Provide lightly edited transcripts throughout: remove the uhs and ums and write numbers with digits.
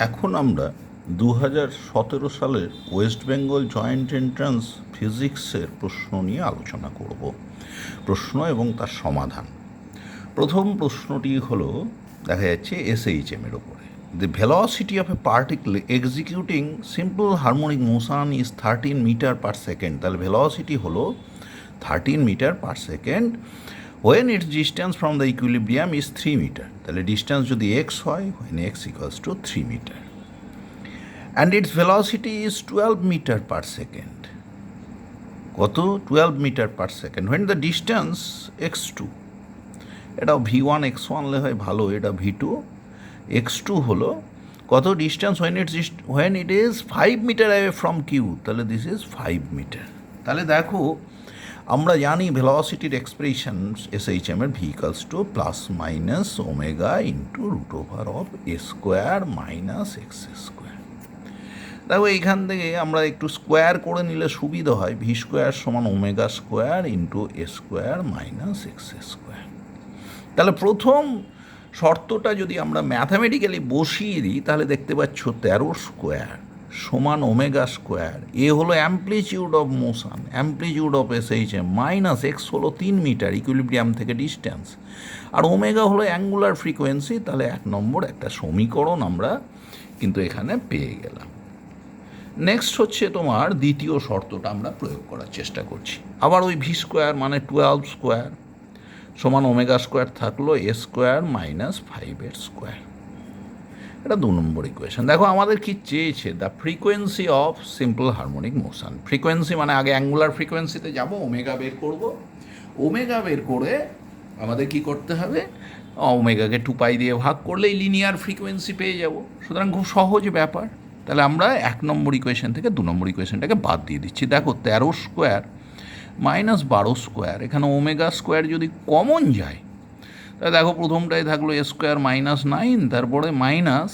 এখন আমরা 2017 সালের ওয়েস্ট বেঙ্গল জয়েন্ট এন্ট্রান্স ফিজিক্সের প্রশ্ন নিয়ে আলোচনা করব। প্রশ্ন এবং তার সমাধান। প্রথম প্রশ্নটি হলো, দেখা যাচ্ছে এসএইচএমের ওপরে, the velocity of a particle executing simple harmonic motion is 13 metre per second. তাহলে ভেলোসিটি হলো 13 metre per second when its distance from the equilibrium is 3 metre. তাহলে ডিস্টেন্স যদি এক্স হয়, when x equals to 3 metre, and its velocity is 12 metre per second. কত? 12 metre per second when the distance x2, এটা v1 x1 লে হয় ভালো, এটা v2 x2 হলো কত? Distance when it is 5 metre away from q, তাহলে this is 5 metre. তাহলে দেখো, আমরা জানি ভেলোসিটির এক্সপ্রেশন এসএইচএমের V equals to plus minus omega into root over of A square minus X square. দেখো, এইখান থেকে আমরা একটু স্কোয়ার করে নিলে সুবিধা হয়। ভি স্কোয়ার সমান omega square into A square minus X square. তাহলে প্রথম শর্তটা যদি আমরা ম্যাথামেটিক্যালি বসিয়ে দিই, তাহলে দেখতে পাচ্ছ 13 স্কোয়ার সমান ওমেগা স্কোয়ার। এ হলো amplitude of motion, amplitude of SHM, minus X হলো 3 মিটার ইকুইলিব্রিয়াম থেকে ডিস্টেন্স, আর ওমেগা হলো অ্যাঙ্গুলার ফ্রিকোয়েন্সি। তাহলে 1 নম্বর একটা সমীকরণ আমরা কিন্তু এখানে পেয়ে গেলাম। নেক্সট হচ্ছে তোমার দ্বিতীয় শর্তটা আমরা প্রয়োগ করার চেষ্টা করছি। আবার ওই ভি স্কোয়ার মানে 12 স্কোয়ার সমান ওমেগা স্কোয়ার থাকলো এ স্কোয়ার মাইনাস 5 স্কোয়ার। এটা 2 নম্বর ইকুয়েশন। দেখো, আমাদের কি চেয়েছে? The frequency of simple harmonic motion. Frequency মানে আগে অ্যাঙ্গুলার ফ্রিকোয়েন্সিতে যাব, ওমেগা বের করব। ওমেগা বের করে আমাদের কি করতে হবে? ওমেগাকে 2 দিয়ে ভাগ করলেই লিনিয়ার ফ্রিকোয়েন্সি পেয়ে যাব। সুতরাং খুব সহজ ব্যাপার। তাহলে আমরা 1 নম্বর ইকুয়েশন থেকে 2 নম্বর ইকুয়েশনটাকে বাদ দিয়ে দিচ্ছি। দেখো, 13 স্কোয়ার মাইনাস 12 স্কোয়ার, এখানে ওমেগা স্কোয়ার যদি কমন যায়, তাহলে দেখো প্রথমটাই থাকলো এ স্কোয়ার মাইনাস 9, তারপরে মাইনাস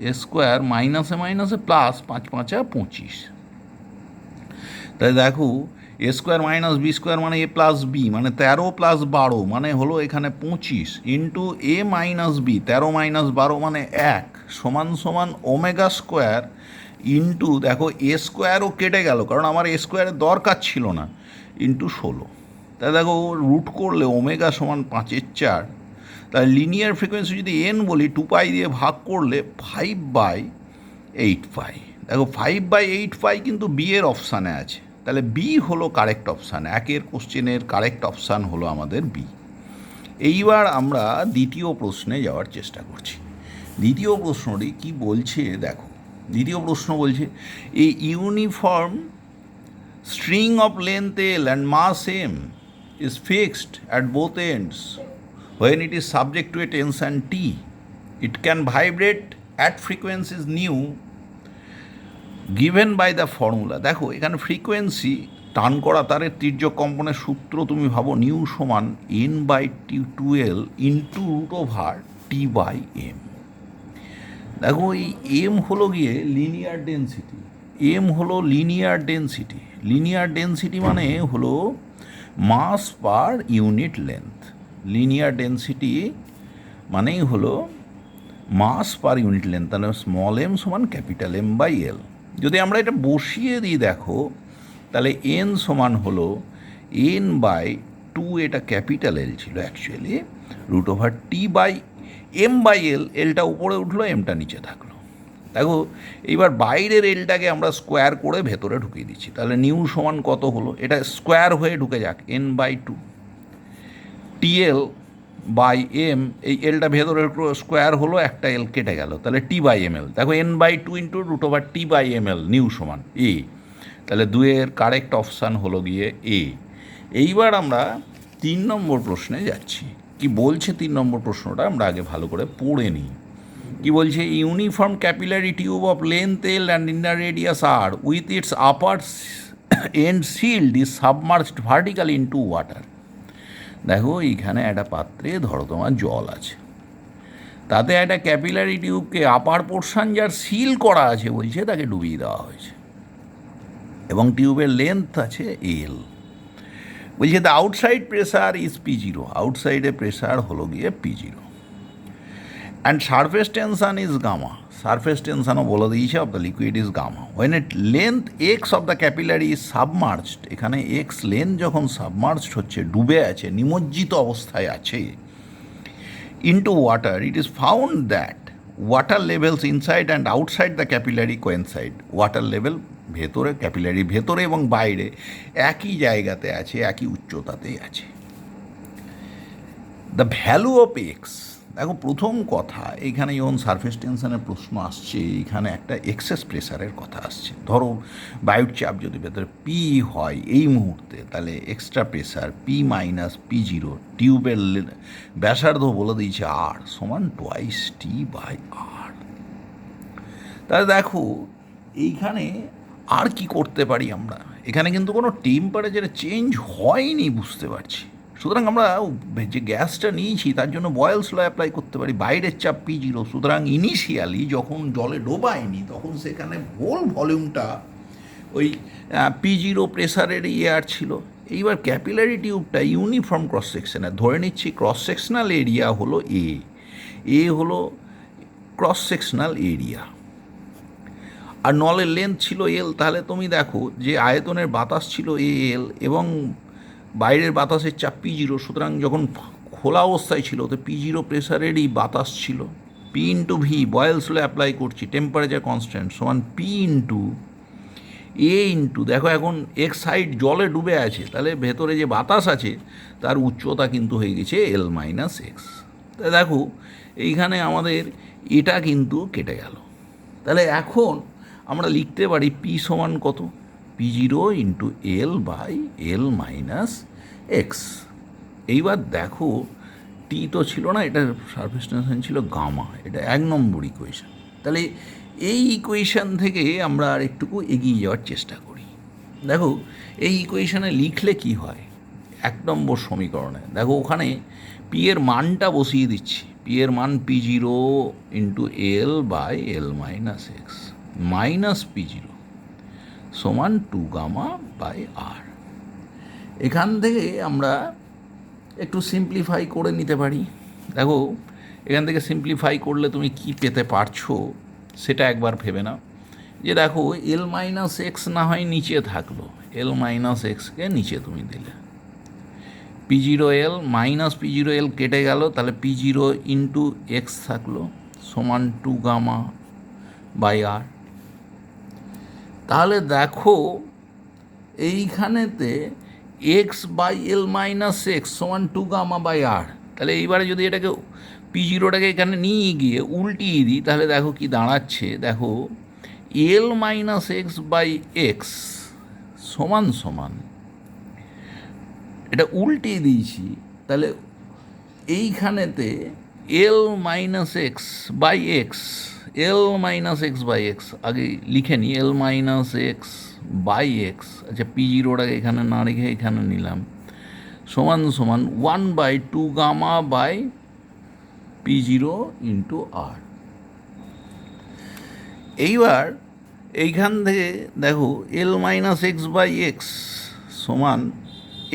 এ স্কোয়ার মাইনাসে মাইনাসে প্লাস 5 5 25। তাই দেখো, এ স্কোয়ার মাইনাস বি স্কোয়ার মানে এ প্লাস বি, মানে 13 প্লাস 12 মানে হলো এখানে 25 ইন্টু এ মাইনাস বি, 13 মাইনাস 12 মানে 1 সমান সমান ওমেগা স্কোয়ার ইন্টু, দেখো এ স্কোয়ারও কেটে গেল কারণ আমার এ স্কোয়ারের দরকার ছিল না, ইন্টু 16। তাই দেখো, রুট করলে ওমেগা সমান 5/4। তাহলে লিনিয়ার ফ্রিকোয়েন্সি যদি এন বলি, 2 দিয়ে ভাগ করলে 5/8 দেখো 5/8 কিন্তু বি এর অপশানে আছে। তাহলে বি হলো কারেক্ট অপশান। 1 কোশ্চেনের কারেক্ট অপশান হলো আমাদের বি। এইবার আমরা দ্বিতীয় প্রশ্নে যাওয়ার চেষ্টা করছি। দ্বিতীয় প্রশ্নটি কি বলছে দেখো। দ্বিতীয় প্রশ্ন বলছে, a uniform string of length L and mass M is fixed at both ends. When it is subject to a tension T, it can vibrate at frequencies nu given by the formula. দেখো, এখানে frequency টান করা তারের তির্যক কম্পনের সূত্র তুমি ভাবো, নিউ সমান n/12 into root over T/m। দেখো, এই এম হলো গিয়ে লিনিয়ার ডেন্সিটি, এম হলো লিনিয়ার ডেন্সিটি। লিনিয়ার ডেন্সিটি মানে হলো mass per unit length. Linear density মানেই হলো মাস পার ইউনিট লেন্থ। তাহলে স্মল এম সমান ক্যাপিটাল এম বাই এল। যদি আমরা এটা বসিয়ে দিই দেখো, তাহলে এন সমান হলো n/2, এটা ক্যাপিটাল এল ছিল অ্যাকচুয়ালি, রুট ওভার T/m/l। এলটা উপরে উঠলো, এমটা নিচে থাকলো। দেখো, এইবার বাইরের এলটাকে আমরা স্কোয়ার করে ভেতরে ঢুকিয়ে দিচ্ছি। তাহলে নিউ সমান কত হলো? এটা স্কোয়ার হয়ে ঢুকে যাক, n/2 TL/m। এই এলটা ভেতরে স্কোয়ার হলো, একটা এল কেটে গেল, তাহলে T/ml। দেখো, n/2 into root over T/ml, new সমান এ। তাহলে 2-এর কারেক্ট অপশান হলো গিয়ে এ। এইবার আমরা 3 নম্বর প্রশ্নে যাচ্ছি। কি বলছে 3 নম্বর প্রশ্নটা আমরা আগে ভালো করে পড়ে নিই। কি বলছে? Uniform capillary tube of length L and inner radius R with its upper end sealed is submerged vertically into water. দেখো, এইখানে একটা পাত্রে ধরো তোমার জল আছে, তাতে একটা ক্যাপিলারি টিউবকে আপার পোর্শন যার সিল করা আছে বলছে তাকে ডুবিয়ে দেওয়া হয়েছে, এবং টিউবের লেন্থ আছে এল। বলছে the outside pressure is P0, আউটসাইডে প্রেসার হলো গিয়ে P0, and surface tension is gamma, surface টেনশনও বলে দিয়েছে of the liquid is gamma. When it length X of the capillary is submerged, এখানে এক্স লেন্থ যখন সাবমার্জড হচ্ছে, ডুবে আছে, নিমজ্জিত অবস্থায় আছে, into water, it is found that water levels inside and outside the capillary coincide, water level ভেতরে, capillary ভেতরে এবং বাইরে একই জায়গাতে আছে, একই উচ্চতাতেই আছে। দ্য ভ্যালু অফ এক্স, দেখো প্রথম কথা, এইখানে যখন সারফেস টেনশনের প্রশ্ন আসছে, এইখানে একটা এক্সেস প্রেসারের কথা আসছে। ধরো বায়ুর চাপ যদি ভেতরে পি হয় এই মুহূর্তে, তাহলে extra pressure P minus P zero, টিউবের ব্যাসার্ধ বলে দিয়েছে আর সমান টোয়াইস টি বাই আর। তাহলে দেখো এইখানে আর কি করতে পারি আমরা, এখানে কিন্তু কোনো টেম্পারেচার চেঞ্জ হয়নি বুঝতে পারছি। সুতরাং আমরা যে গ্যাসটা নিয়েছি তার জন্য বয়েলস ল অ্যাপ্লাই করতে পারি, বাইরের চাপ পি জিরো, সুতরাং ইনিশিয়ালি যখন জলে ডোবায়নি তখন সেখানে হোল ভলিউমটা ওই পি জিরো প্রেসারের এয়ার ছিল। এইবার ক্যাপিলারি টিউবটা ইউনিফর্ম ক্রস সেকশনের, ধরে নিচ্ছি ক্রস সেকশনাল এরিয়া হলো এ হলো ক্রস সেকশনাল এরিয়া, আর নলের লেন্থ ছিল এল। তাহলে তুমি দেখো যে আয়তনের বাতাস ছিল এল এবং বাইরের বাতাসের চাপ পি জিরো, সুতরাং যখন খোলা অবস্থায় ছিল তো পি জিরো প্রেসারেরই বাতাস ছিল। P into V, Boyle's law apply করছি, টেম্পারেচার কনস্ট্যান্ট সমান পি ইন্টু এ ইন্টু, দেখো এখন এক সাইড জলে ডুবে আছে, তাহলে ভেতরে যে বাতাস আছে তার উচ্চতা কিন্তু হয়ে গেছে এল মাইনাস এক্স। তাই দেখো এইখানে আমাদের এটা কিন্তু কেটে গেল। তাহলে এখন আমরা লিখতে পারি পি সমান কত, P zero into L by L minus x. এইবার দেখো টি তো ছিল না, এটা সারফেস টেনশন ছিল গামা, এটা 1 নম্বর ইকুয়েশন। তাহলে এই ইকুয়েশান থেকে আমরা আর একটুকু এগিয়ে যাওয়ার চেষ্টা করি। দেখো এই ইকুয়েশানে লিখলে কি হয়, 1 নম্বর সমীকরণে দেখো ওখানে পি এর মানটা বসিয়ে দিচ্ছি, পি এর মান P zero into L by L minus x minus P zero সমান 2 গামা বাই আর। এখান থেকে আমরা একটু সিম্পলিফাই করে নিতে পারি। দেখো এখান থেকে সিম্পলিফাই করলে তুমি কি পেতে পারছো সেটা একবার ভেবে নাও। যে দেখো এল মাইনাস এক্স না হয় নিচে থাকলো, এল মাইনাস এক্সকে নিচে তুমি দিলে, P zero L minus P zero এল কেটে গেল, তাহলে পি জিরো ইন্টু এক্স থাকলো সমান 2 গামা বাই আর। তাহলে দেখো এইখানেতে X by L minus X সমান 2 গামা বাই আর। তাহলে এইবারে যদি এটাকে পি জিরোটাকে এখানে নিয়ে গিয়ে উল্টিয়ে দিই, তাহলে দেখো কি দাঁড়াচ্ছে, দেখো L minus X by x সমান সমান, এটা উল্টিয়ে দিয়েছি, তাহলে এইখানেতে L minus X by X, L minus X by X আগে লিখে নিই, L minus X by X, আচ্ছা পি জিরোটাকে এখানে না রেখে এখানে নিলাম, সমান সমান 1/2 gamma by P zero into R. এইবার এইখান থেকে দেখো L minus X by x সমান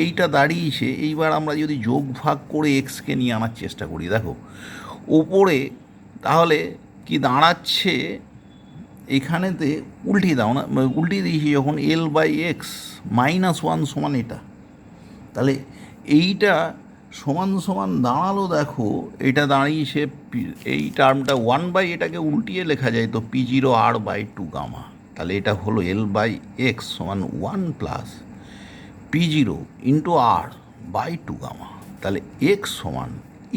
এইটা দাঁড়িয়েছে। এইবার আমরা যদি যোগ ভাগ করে এক্সকে নিয়ে আনার চেষ্টা করি, দেখো ওপরে তাহলে কি দাঁড়াচ্ছে, এখানেতে উল্টিয়ে দাও না, উল্টিয়ে দিয়েছি যখন এল বাই এক্স -1 সমান এটা, তাহলে এইটা সমান সমান দাঁড়ালো, দেখো এটা দাঁড়িয়েছে এই টার্মটা 1 এটাকে উল্টিয়ে লেখা যায় তো P zero R by 2 gamma, তাহলে এটা হলো এল বাই এক্স সমান 1 plus P zero into R by 2 gamma, তাহলে এক্স সমান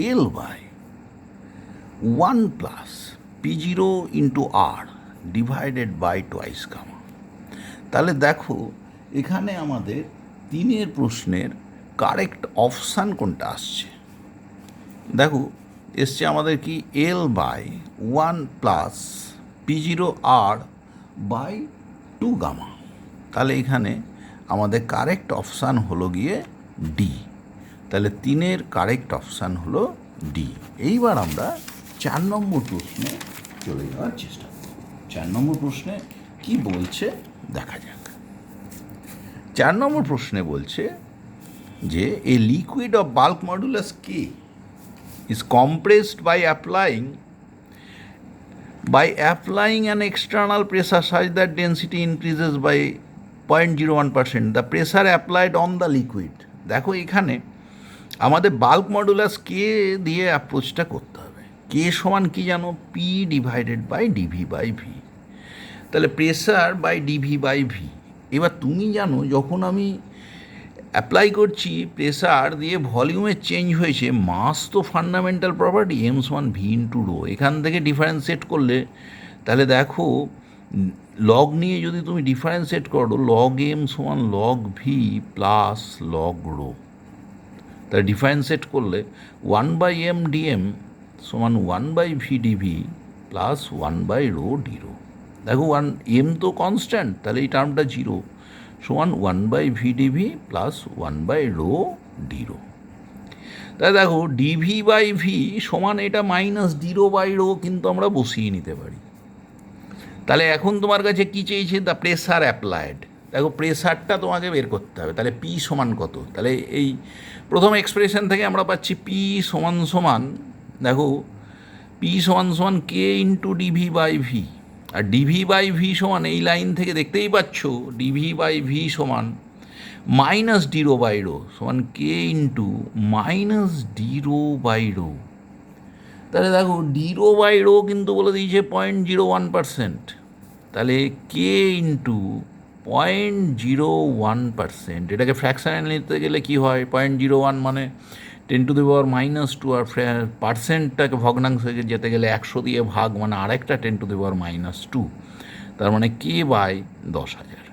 L by 1 plus P zero into R divided by 2 gamma. তাহলে দেখো এখানে আমাদের 3 প্রশ্নের কারেক্ট অপশান কোনটা আসছে, দেখো এসছে আমাদের কি L by 1 plus P zero R by 2 gamma. তাহলে এখানে আমাদের কারেক্ট অপশান হলো গিয়ে ডি। তাহলে 3 কারেক্ট অপশান হলো ডি। এইবার আমরা 4 নম্বর প্রশ্নে চলে যাওয়ার চেষ্টা করব। 4 নম্বর প্রশ্নে কি বলছে দেখা যাক। 4 নম্বর প্রশ্নে বলছে যে a liquid of bulk modulus K is compressed by applying by applying an external pressure such that density increases by 0.01%, the pressure applied on the liquid. দেখো এখানে আমাদের বাল্ক মডুলাস কে দিয়ে অ্যাপ্রোচটা করতে হবে। কে সমান কি জানো? P divided by D V by V. তাহলে pressure by D V by V. এবার তুমি জানো যখন আমি অ্যাপ্লাই করছি প্রেসার দিয়ে ভলিউমের চেঞ্জ হয়েছে, মাস তো ফান্ডামেন্টাল প্রপার্টি, এম সমান ভি ইন্টু রো। এখান থেকে ডিফারেন্সিয়েট করলে তাহলে দেখো লগ নিয়ে যদি তুমি ডিফারেন্সিয়েট করো, লগ এম সমান log V plus log rho. তাহলে ডিফারেন্সিয়েট করলে 1/m dm সমান 1/v dv plus 1/ρ d rho. দেখো এম তো কনস্ট্যান্ট, তাহলে এই টার্মটা 0 সমান 1/v dv plus 1/ρ d rho. তাহলে দেখো ডিভি বাই ভি সমান এটা মাইনাস d/ρ কিন্তু আমরা বসিয়ে নিতে পারি। তাহলে এখন তোমার কাছে কী চেয়েছে? The pressure applied. দেখো প্রেসারটা তোমাকে বের করতে হবে। তাহলে পি সমান কত? তাহলে এই প্রথম এক্সপ্রেশন থেকে আমরা পাচ্ছি পি সমান সমান, দেখো পি সমান সমান K into D V by V. আর ডিভি বাই ভি সমান এই লাইন থেকে দেখতেই পাচ্ছ ডিভি বাই ভি সমান মাইনাস d/ρ সমান কে ইন্টু মাইনাস d/ρ। তাহলে দেখো d/ρ কিন্তু বলে দিয়েছে 0.01%। তাহলে কে ইন্টু 0.01%, এটাকে ফ্র্যাকশানে নিতে গেলে কী হয়? 0.01 মানে 10⁻², আর পার্সেন্টটাকে ভগ্নাংশে যেতে গেলে 100 দিয়ে ভাগ, মানে আরেকটা 10⁻², তার মানে কে বাই 10,000।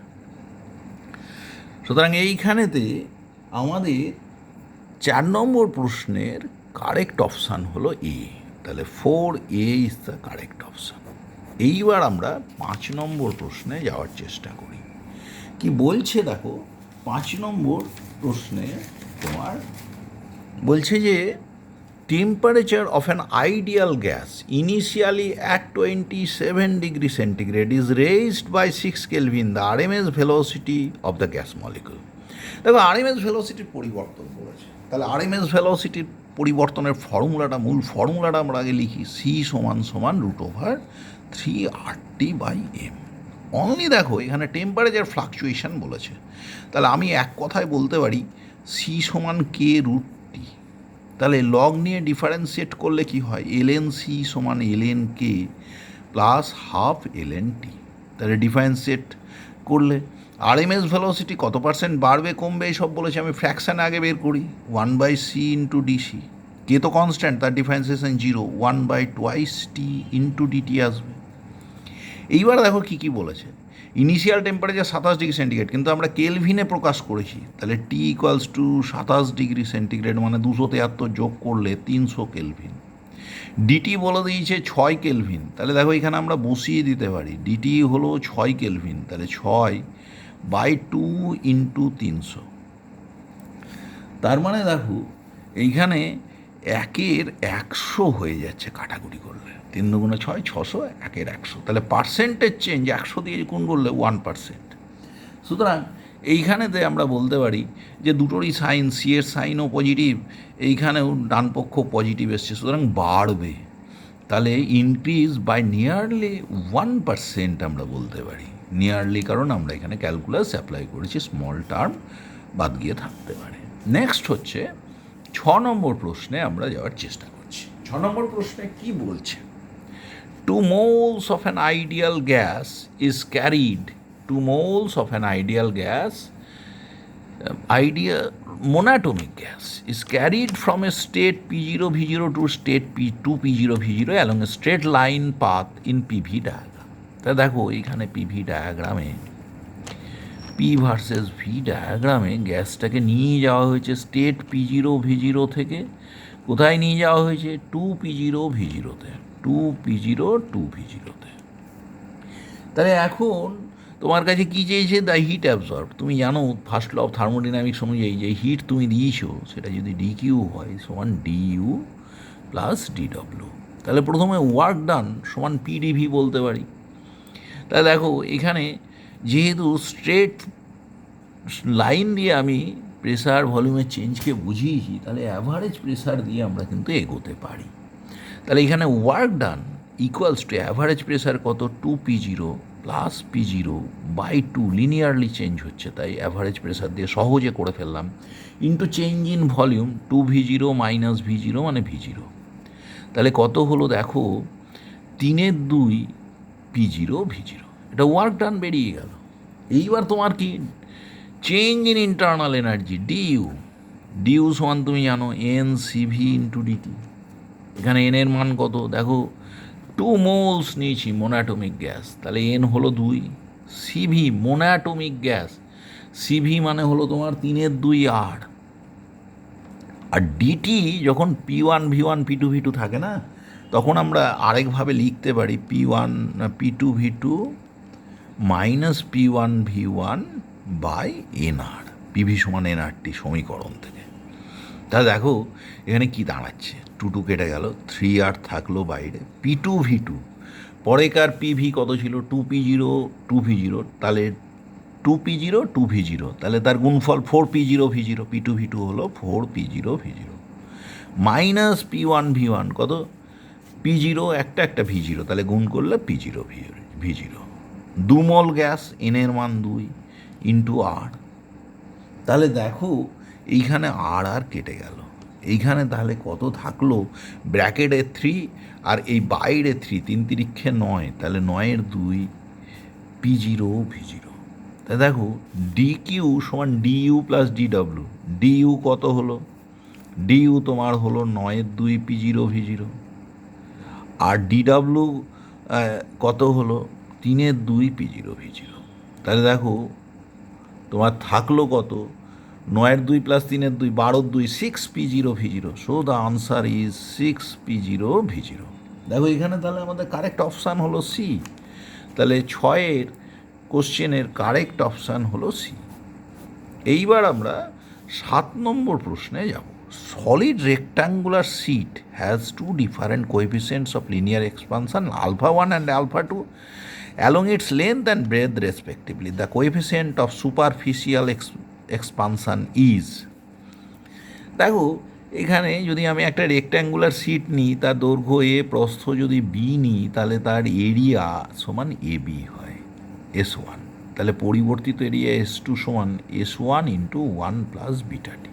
সুতরাং এইখানেতে আমাদের 4 নম্বর প্রশ্নের কারেক্ট অপশান হলো এ। তাহলে 4A is the correct option. এইবার আমরা 5 নম্বর প্রশ্নে যাওয়ার চেষ্টা করি। কি বলছে দেখো 5 নম্বর প্রশ্নে তোমার বলছে যে temperature of an ideal gas initially at 27 degree centigrade is raised by 6 kelvin the RMS velocity of the gas molecule. দেখো আরএমএস ভেলোসিটির পরিবর্তন করেছে। তাহলে আরএমএস ভেলোসিটির পরিবর্তনের মূল ফর্মুলাটা আমরা আগে লিখি, সি সমান সমান √3RT/m। অনলি দেখো এখানে টেম্পারেচার ফ্লাকচুয়েশন বলেছে, তাহলে আমি এক কথায় বলতে পারি সি সমান কে√T। তাহলে লগ নিয়ে ডিফারেন্সিয়েট করলে কি হয়? ln c সমান ln k plus half ln t। তাহলে ডিফারেন্সিয়েট করলে আরএমএস ভেলোসিটি কত পার্সেন্ট বাড়বে কমবে এইসব বলেছে, আমি ফ্র্যাকশানে আগে বের করি 1/c ইন্টু ডিসি। কে তো কনস্ট্যান্ট, তার ডিফারেন্সিয়েশন 0, 1/2t ইন্টু ডিটি আসবে। এইবার দেখো কী কী বলেছে। ইনিশিয়াল টেম্পারেচার 27 ডিগ্রি সেন্টিগ্রেড, কিন্তু আমরা কেলভিনে প্রকাশ করেছি। তাহলে T = 27 ডিগ্রি সেন্টিগ্রেড মানে 273 যোগ করলে 300 কেলভিন। ডিটি বলে দিয়েছে 6 কেলভিন। তাহলে দেখো এখানে আমরা বসিয়ে দিতে পারি, ডিটি হলো 6 কেলভিন, তাহলে 6/2 ইন্টু 300। তার মানে দেখো এইখানে 1/100 হয়ে যাচ্ছে কাটাকুটি করলে, 3 × 6 600, 1/100। তাহলে পার্সেন্টেজ চেঞ্জ 100 দিয়ে গুণ করলে 1%। সুতরাং এইখানেতে আমরা বলতে পারি যে দুটোরই সাইন, সি এর সাইনও পজিটিভ, এইখানেও ডান পক্ষ পজিটিভ এসছে, সুতরাং বাড়বে। তাহলে ইনক্রিজ বাই নিয়ারলি 1% আমরা বলতে পারি। নিয়ারলি কারণ আমরা এখানে ক্যালকুলাস অ্যাপ্লাই করেছি, স্মল টার্ম বাদ গিয়ে থাকতে পারে। নেক্সট হচ্ছে 6 নম্বর প্রশ্নে আমরা যাওয়ার চেষ্টা করছি। 6 নম্বর প্রশ্নে কি বলছে? 2 moles of an ideal gas is carried, 2 moles of an ideal gas, ideal monatomic gas is carried from a state P0 V0 to state P2 P0 V0 along a straight line path in PV diagram. তা দেখো এইখানে PV ডায়াগ্রামে P versus V ডায়াগ্রামে গ্যাসটাকে নিয়ে যাওয়া হয়েছে state P0 V0 থেকে কোথায় নিয়ে যাওয়া হয়েছে? 2P0 V0-তে, 2P0 2V0-তে। তাহলে এখন তোমার কাছে কী চেয়েছে? The heat absorb. তুমি জানো ফার্স্ট ল অফ থার্মোডাইনামিক্স অনুযায়ী যে হিট তুমি দিয়েছো সেটা যদি ডিকিউ হয় সমান ডিইউ প্লাস ডিডব্লিউ। তাহলে প্রথমে ওয়ার্ক ডান সমান পিডিভি বলতে পারি। তাহলে দেখো এখানে যেহেতু স্ট্রেট লাইন দিয়ে আমি প্রেসার ভলিউমের চেঞ্জকে বুঝিয়েছি, তাহলে অ্যাভারেজ প্রেসার দিয়ে আমরা কিন্তু এগোতে পারি। তাহলে এখানে work done equals to average pressure কত 2P0 plus P0 by 2 linearly change হচ্ছে, তাই অ্যাভারেজ প্রেশার দিয়ে সহজে করে ফেললাম, into change in volume 2V0 minus V0 মানে V0। তাহলে কত হলো দেখো 3/2 P0 V0, এটা ওয়ার্ক ডান বেরিয়ে গেল। এইবার তোমার কি change in internal energy DU, DU সমান তুমি জানো NCV ইন্টু ডিটি। এখানে এন এর মান কত দেখো 2 মোলস নিয়েছি মোনাটমিক গ্যাস, তাহলে এন হলো 2, সিভি মোনাটমিক গ্যাস, সিভি মানে হলো তোমার 3/2 আর, আর ডিটি যখন P1 V1 P2 V2 থাকে না, তখন আমরা আরেকভাবে লিখতে পারি P1 P2 V2 minus P1 V1 by nR, PV সমান এনআরটি সমীকরণ থেকে। তাহলে দেখো এখানে কি দাঁড়াচ্ছে, 2 কেটে গেল, 3R থাকলো বাইরে, P2 V2 পরেকার পিভি কত ছিল 2P0 2V0, তাহলে 2P0 2V0, তাহলে তার গুণফল 4P0 V0, P2 V2 হলো 4P0 V0 minus P1 V1 কত P0 একটা V0, তাহলে গুণ করলে P0 V0, 2 মোল গ্যাস, এন এর মান 2 ইন্টু আর। তাহলে দেখো এইখানে আর আর কেটে গেল, এইখানে তাহলে কত থাকলো ব্র্যাকেটে 3 আর এই বাইরে 3, 3 তিরিক্ষে 9, তাহলে 9/2 P0 V0। তাই দেখো ডিকিউ সমান ডিইউ প্লাস ডিডব্লিউ, ডিইউ কত হলো, ডিইউ তোমার হলো 9/2 P0 V0, আর ডিডব্লিউ কত হলো 3/2 P0 V0। তাহলে দেখো তোমার থাকলো কত 9/2 plus 3/2 12/2 6P0 V0, so the answer is 6P0 V0। দেখো এখানে তাহলে আমাদের কারেক্ট অপশান হলো সি, তাহলে 6-এর কোশ্চেনের কারেক্ট অপশান হলো সি। এইবার আমরা 7 নম্বর প্রশ্নে যাব। Solid rectangular sheet has 2 different coefficients of linear expansion α1 and α2 along its length and breadth respectively. The coefficient of superficial expansion is, দেখো এখানে যদি আমি একটা রেক্ট্যাঙ্গুলার সিট নিই, তার দৈর্ঘ্য এ প্রস্থ যদি বি নিই, তাহলে তার এরিয়া সমান AB হয় S1, তাহলে পরিবর্তিত এরিয়া S2 সমান S1 ইন্টু 1 প্লাস বিটা টি।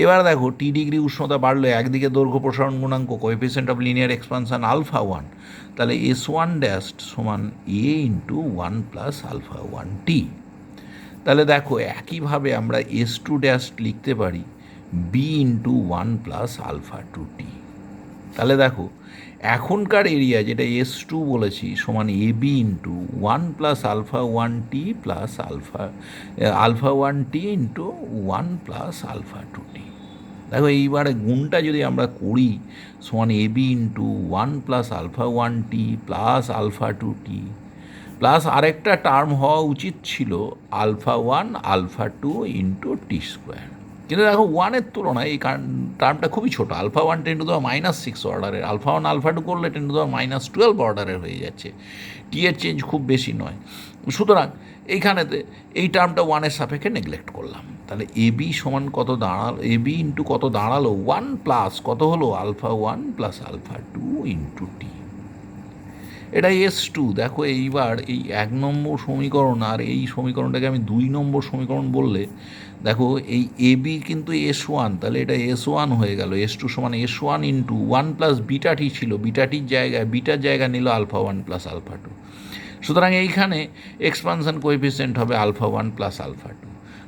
এবার দেখো টি ডিগ্রি উষ্ণতা বাড়লো, একদিকে দৈর্ঘ্য প্রসারণ গুণাঙ্ক কোএফিসিয়েন্ট অফ লিনিয়ার এক্সপানশন α1, তাহলে S1 ড্যাশ সমান A ইন্টু 1 প্লাস α1T। তাহলে দেখো একইভাবে আমরা S2 ড্যাশ লিখতে পারি B ইন্টু 1 প্লাস α2T। তাহলে দেখো এখনকার এরিয়া যেটা S2 বলেছি সমান AB into 1 plus α1T plus α1T into 1 plus α2T। দেখো এইবারে গুণটা যদি আমরা করি সমান AB into 1 plus α1T plus α2T plus আরেকটা টার্ম হওয়া উচিত ছিল α1 α2 ইন্টু টি স্কোয়ার, কিন্তু দেখো 1-এর তুলনায় এই টার্মটা খুবই ছোটো, α1 10⁻⁶ অর্ডারের, α1 α2 করলে 10⁻12 অর্ডারের হয়ে যাচ্ছে, টি এর চেঞ্জ খুব বেশি নয়। সুতরাং এইখানেতে এই টার্মটা 1-এর সাপেক্ষে নেগলেক্ট করলাম, তাহলে এবি সমান কত দাঁড়ালো, এবি ইন্টু কত দাঁড়ালো 1 প্লাস কত হলো α1 প্লাস α2 ইন্টু টি, এটা S2। দেখো এইবার এই 1 নম্বর সমীকরণ আর এই সমীকরণটাকে আমি 2 নম্বর সমীকরণ বললে, দেখো এই এবি কিন্তু S1, তাহলে এটা S1 হয়ে গেল, S2 সমান S1 ইন্টু 1 প্লাস বিটা টি ছিল, বিটার জায়গা নিল α1 প্লাস α2, সুতরাং এইখানে এক্সপানশন কোএফিসিয়েন্ট হবে α1 প্লাস α2,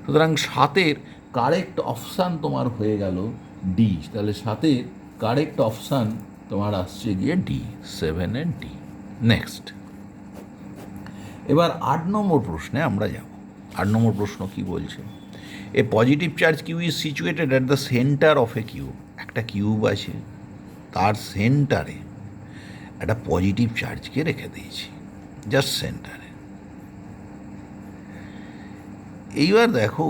সুতরাং 7-এর কারেক্ট অপশান তোমার হয়ে গেল ডি, তাহলে 7-এর কারেক্ট অপশান তোমার আসছে গিয়ে ডি, 7-এর ডি। নেক্সট এবার 8 নম্বর প্রশ্নে আমরা যাব। 8 নম্বর প্রশ্ন কি বলছে, a positive charge q is situated at the centre of a cube, একটা কিউব আছে তার সেন্টারে একটা পজিটিভ চার্জকে রেখে দিয়েছি, জাস্ট সেন্টারে। এইবার দেখো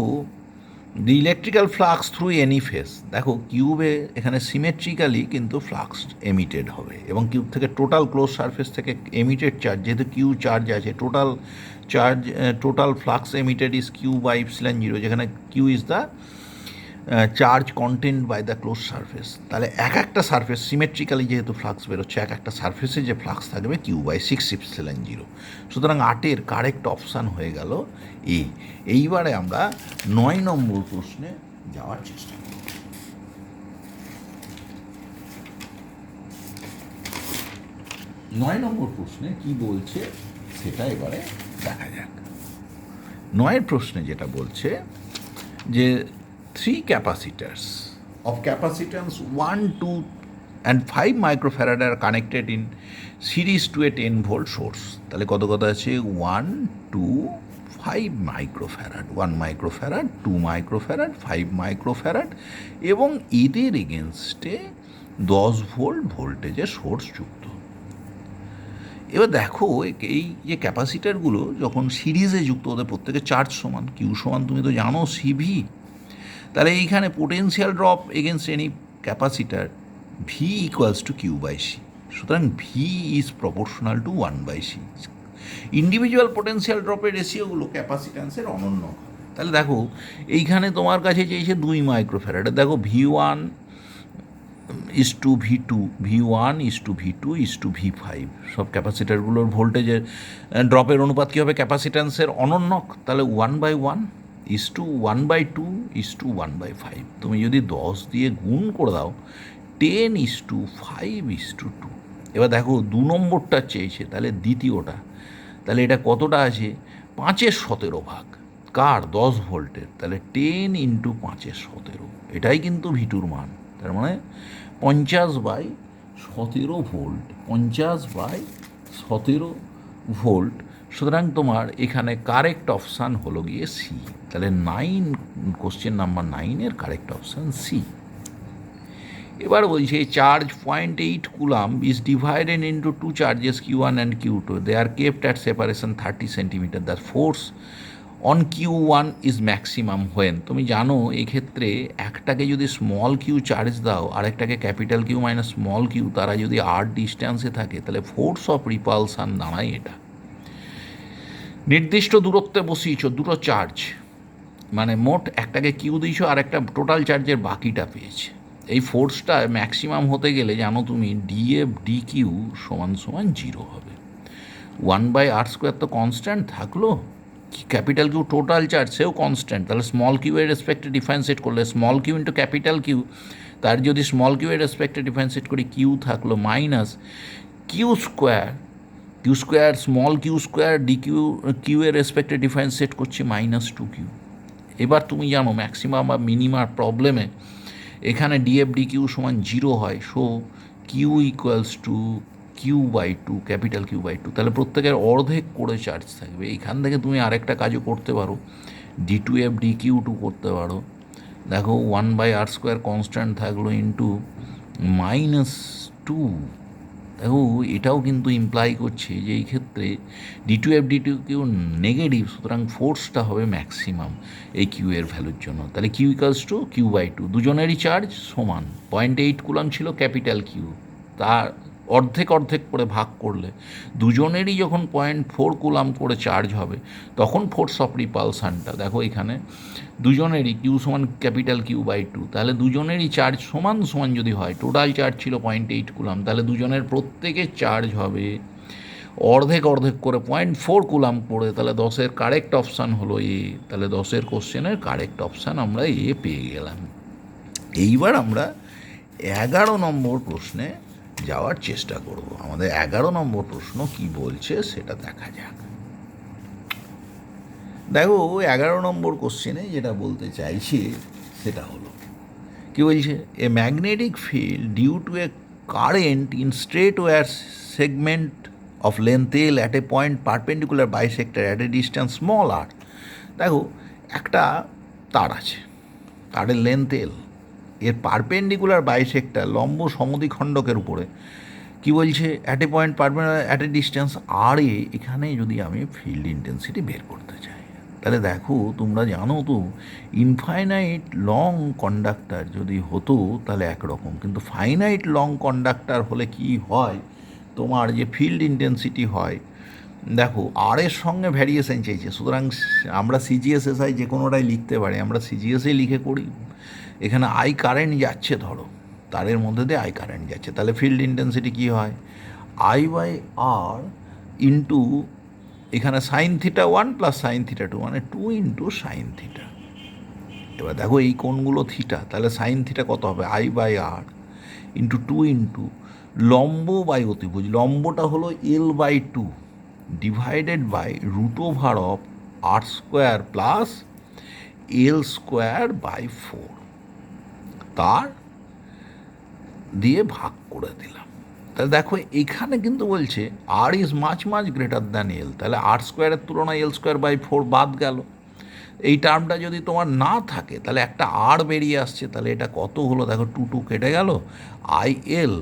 the electrical flux through any face, দেখো কিউবে এখানে সিমেট্রিক্যালি কিন্তু ফ্লাক্স এমিটেড হবে, এবং কিউব থেকে টোটাল ক্লোজ সারফেস থেকে এমিটেড চার্জ, যেহেতু কিউ চার্জ আছে, total flux emitted is q by ε0, যেখানে q is the charge content by the close surface, তাহলে এক একটা সারফেস সিমেট্রিক্যালি যেহেতু ফ্লাক্স বেরোচ্ছে, এক একটা সারফেসে যে ফ্লাক্স থাকবে Q/6ε0। সুতরাং 8-এর কারেক্ট অপশান হয়ে গেল এ। এইবারে আমরা 9 নম্বর প্রশ্নে যাওয়ার চেষ্টা করি। 9 নম্বর প্রশ্নে কি বলছে সেটা এবারে দেখা যাক। 9 প্রশ্নে যেটা বলছে যে 3 ক্যাপাসিটার্স of capacitance 1, 2 and 5 microfarad are connected in series to a 10 volt source। তাহলে কত কথা আছে 1, 2, 5 মাইক্রোফ্যারাড, 1 মাইক্রোফ্যারাড, 2 মাইক্রোফ্যারাড, 5 মাইক্রোফ্যারাড এবং এদের এগেনস্টে 10 ভোল্ট ভোল্টেজের সোর্স যুক্ত। এবার দেখো এই যে ক্যাপাসিটারগুলো যখন সিরিজে যুক্ত, ওদের প্রত্যেকের চার্জ সমান, কিউ সমান তুমি তো জানো সিভি। তাহলে এইখানে potential drop against any capacitor V equals to Q/C। সুতরাং V is proportional to 1/C। Individual potential ড্রপের রেশিওগুলো ক্যাপাসিট্যান্সের অনন্য। তাহলে দেখো এইখানে তোমার কাছে চেয়েছে 2 মাইক্রোফ্যারাড, দেখো V1:V2, V1:V2:V5, সব ক্যাপাসিটারগুলোর ভোল্টেজের ড্রপের অনুপাত কী হবে ক্যাপাসিট্যান্সের অনন্যক। তাহলে 1/1:2:1/5। তুমি যদি 10 দিয়ে গুণ করে দাও 10:5:2। এবার দেখো 2 নম্বরটা চেয়েছে, তাহলে দ্বিতীয়টা, তাহলে এটা কতটা আছে 5/17 কার 10 ভোল্টের, তাহলে 10 × 5/17, এটাই কিন্তু ভিটুর মান। তার মানে 50/17 ভোল্ট, 50/17 ভোল্ট। সুতরাং তোমার এখানে কারেক্ট অপশান হলো গিয়ে সি। তাহলে 9, কোশ্চেন নাম্বার 9-এর কারেক্ট অপশান সি। এবার বলছে charge 0.8 coulomb is divided into 2 charges Q1 and Q2, they are kept at separation 30 centimetre, the force on Q1 is maximum when. তুমি জানো এক্ষেত্রে একটাকে যদি স্মল কিউ চার্জ দাও আর একটাকে capital Q minus small Q, তারা যদি r ডিস্ট্যান্সে থাকে তাহলে ফোর্স অফ রিপালসান দাঁড়ায় এটা। নির্দিষ্ট দূরত্বে বসিয়েছ দুটো চার্জ, মানে মোট একটাকে কিউ দিয়েছো আর একটা টোটাল চার্জের বাকিটা পেয়েছে। এই ফোর্সটা ম্যাক্সিমাম হতে গেলে জানো তুমি DF/DQ = 0 হবে। 1/r² তো কনস্ট্যান্ট থাকলো, ক্যাপিটাল কিউ টোটাল চার্জ সেও কনস্ট্যান্ট, তাহলে স্মল কিউ এর রেসপেক্টে ডিফারেন্সিয়েট করলে small q into capital q, তার যদি স্মল কিউ এর রেসপেক্টে ডিফারেন্সিয়েট করি কিউ থাকলো minus q square small q q এর রেসপেক্টে ডিফারেন্সিয়েট করছি -2Q। এবার তুমি জানো ম্যাক্সিমাম বা মিনিমার প্রবলেমে এখানে DF/DQ = 0 হয়, so Q equals to Q/2, capital Q/2। তাহলে প্রত্যেকের অর্ধেক করে চার্জ থাকবে। এইখান থেকে তুমি আরেকটা কাজও করতে পারো, D2F/DQ2 করতে পারো। দেখো 1/r² কনস্ট্যান্ট থাকলো ইন্টু -2। দেখো এটাও কিন্তু ইমপ্লাই করছে যে এই ক্ষেত্রে D2F/DQ নেগেটিভ, সুতরাং ফোর্সটা হবে ম্যাক্সিমাম এই কিউ এর ভ্যালুর জন্য। তাহলে Q ইকুয়ালস টু Q/2, দুজনেরই চার্জ সমান। 0.8 কুলাম ছিল ক্যাপিটাল কিউ, তার অর্ধেক করে ভাগ করলে দুজনেরই যখন 0.4 কুলাম করে চার্জ হবে তখন ফোর্স অফ রিপালসানটা দেখো এখানে দুজনেরই কিউ সমান ক্যাপিটাল Q/2, তাহলে দুজনেরই চার্জ সমান যদি হয়, টোটাল চার্জ ছিল 0.8 কুলাম, তাহলে দুজনের প্রত্যেকের চার্জ হবে অর্ধেক করে 0.4 কুলাম করে। তাহলে 10-এর কারেক্ট অপশান হলো এ। তাহলে 10-এর কোশ্চেনের কারেক্ট অপশান আমরা এ পেয়ে গেলাম। এইবার আমরা 11 নম্বর প্রশ্নে যাওয়ার চেষ্টা করব। আমাদের 11 নম্বর প্রশ্ন কি বলছে সেটা দেখা যাক। দেখো 11 নম্বর কোশ্চেনে যেটা বলতে চাইছে সেটা হলো কি বলছে, a magnetic field due to a current in straight wire segment of length L at a point perpendicular bisector at a distance small r। দেখো একটা তার আছে, তারের লেন্থ L, এর পারপেন্ডিকুলার বাইসেক্টর লম্ব সমদ্বিখণ্ডকের উপরে কি বলছে at a point perpendicular at a distance r এ, এখানে যদি আমি ফিল্ড ইন্টেন্সিটি বের করতে চাই, তাহলে দেখো তোমরা জানো তো ইনফাইনাইট লং কন্ডাক্টর যদি হতো তাহলে একরকম, কিন্তু ফাইনাইট লং কন্ডাক্টর হলে কি হয় তোমার যে ফিল্ড ইন্টেন্সিটি হয়, দেখো আর এর সঙ্গে ভ্যারিয়েশন চাইছে। সুতরাং আমরা CGSSI যে কোনোটাই লিখতে পারি, আমরা CGSই লিখে করি, এখানে আই কারেন্ট যাচ্ছে, ধরো তারের মধ্যে দিয়ে আই কারেন্ট যাচ্ছে, তাহলে ফিল্ড ইন্টেন্সিটি কী হয়, আই বাই আর ইন্টু এখানে sine theta 1 plus sine theta 2, মানে 2 ইন্টু সাইন থিটা। এবার দেখো এই কোণগুলো থিটা, তাহলে সাইন থিটা কত হবে, I by R into 2 into লম্ব বাই অতিভুজ, লম্বটা হলো L by 2 divided by root over of R square plus L square by 4, তার দিয়ে ভাগ করে দিলাম। তাহলে দেখো এখানে কিন্তু বলছে r is much much greater than L, তাহলে আর স্কোয়ারের তুলনায় এল স্কোয়ার বাই 4 বাদ গেল। এই টার্মটা যদি তোমার না থাকে তাহলে একটা আর বেরিয়ে আসছে, তাহলে এটা কত হলো দেখো, 2 কেটে গেল, I L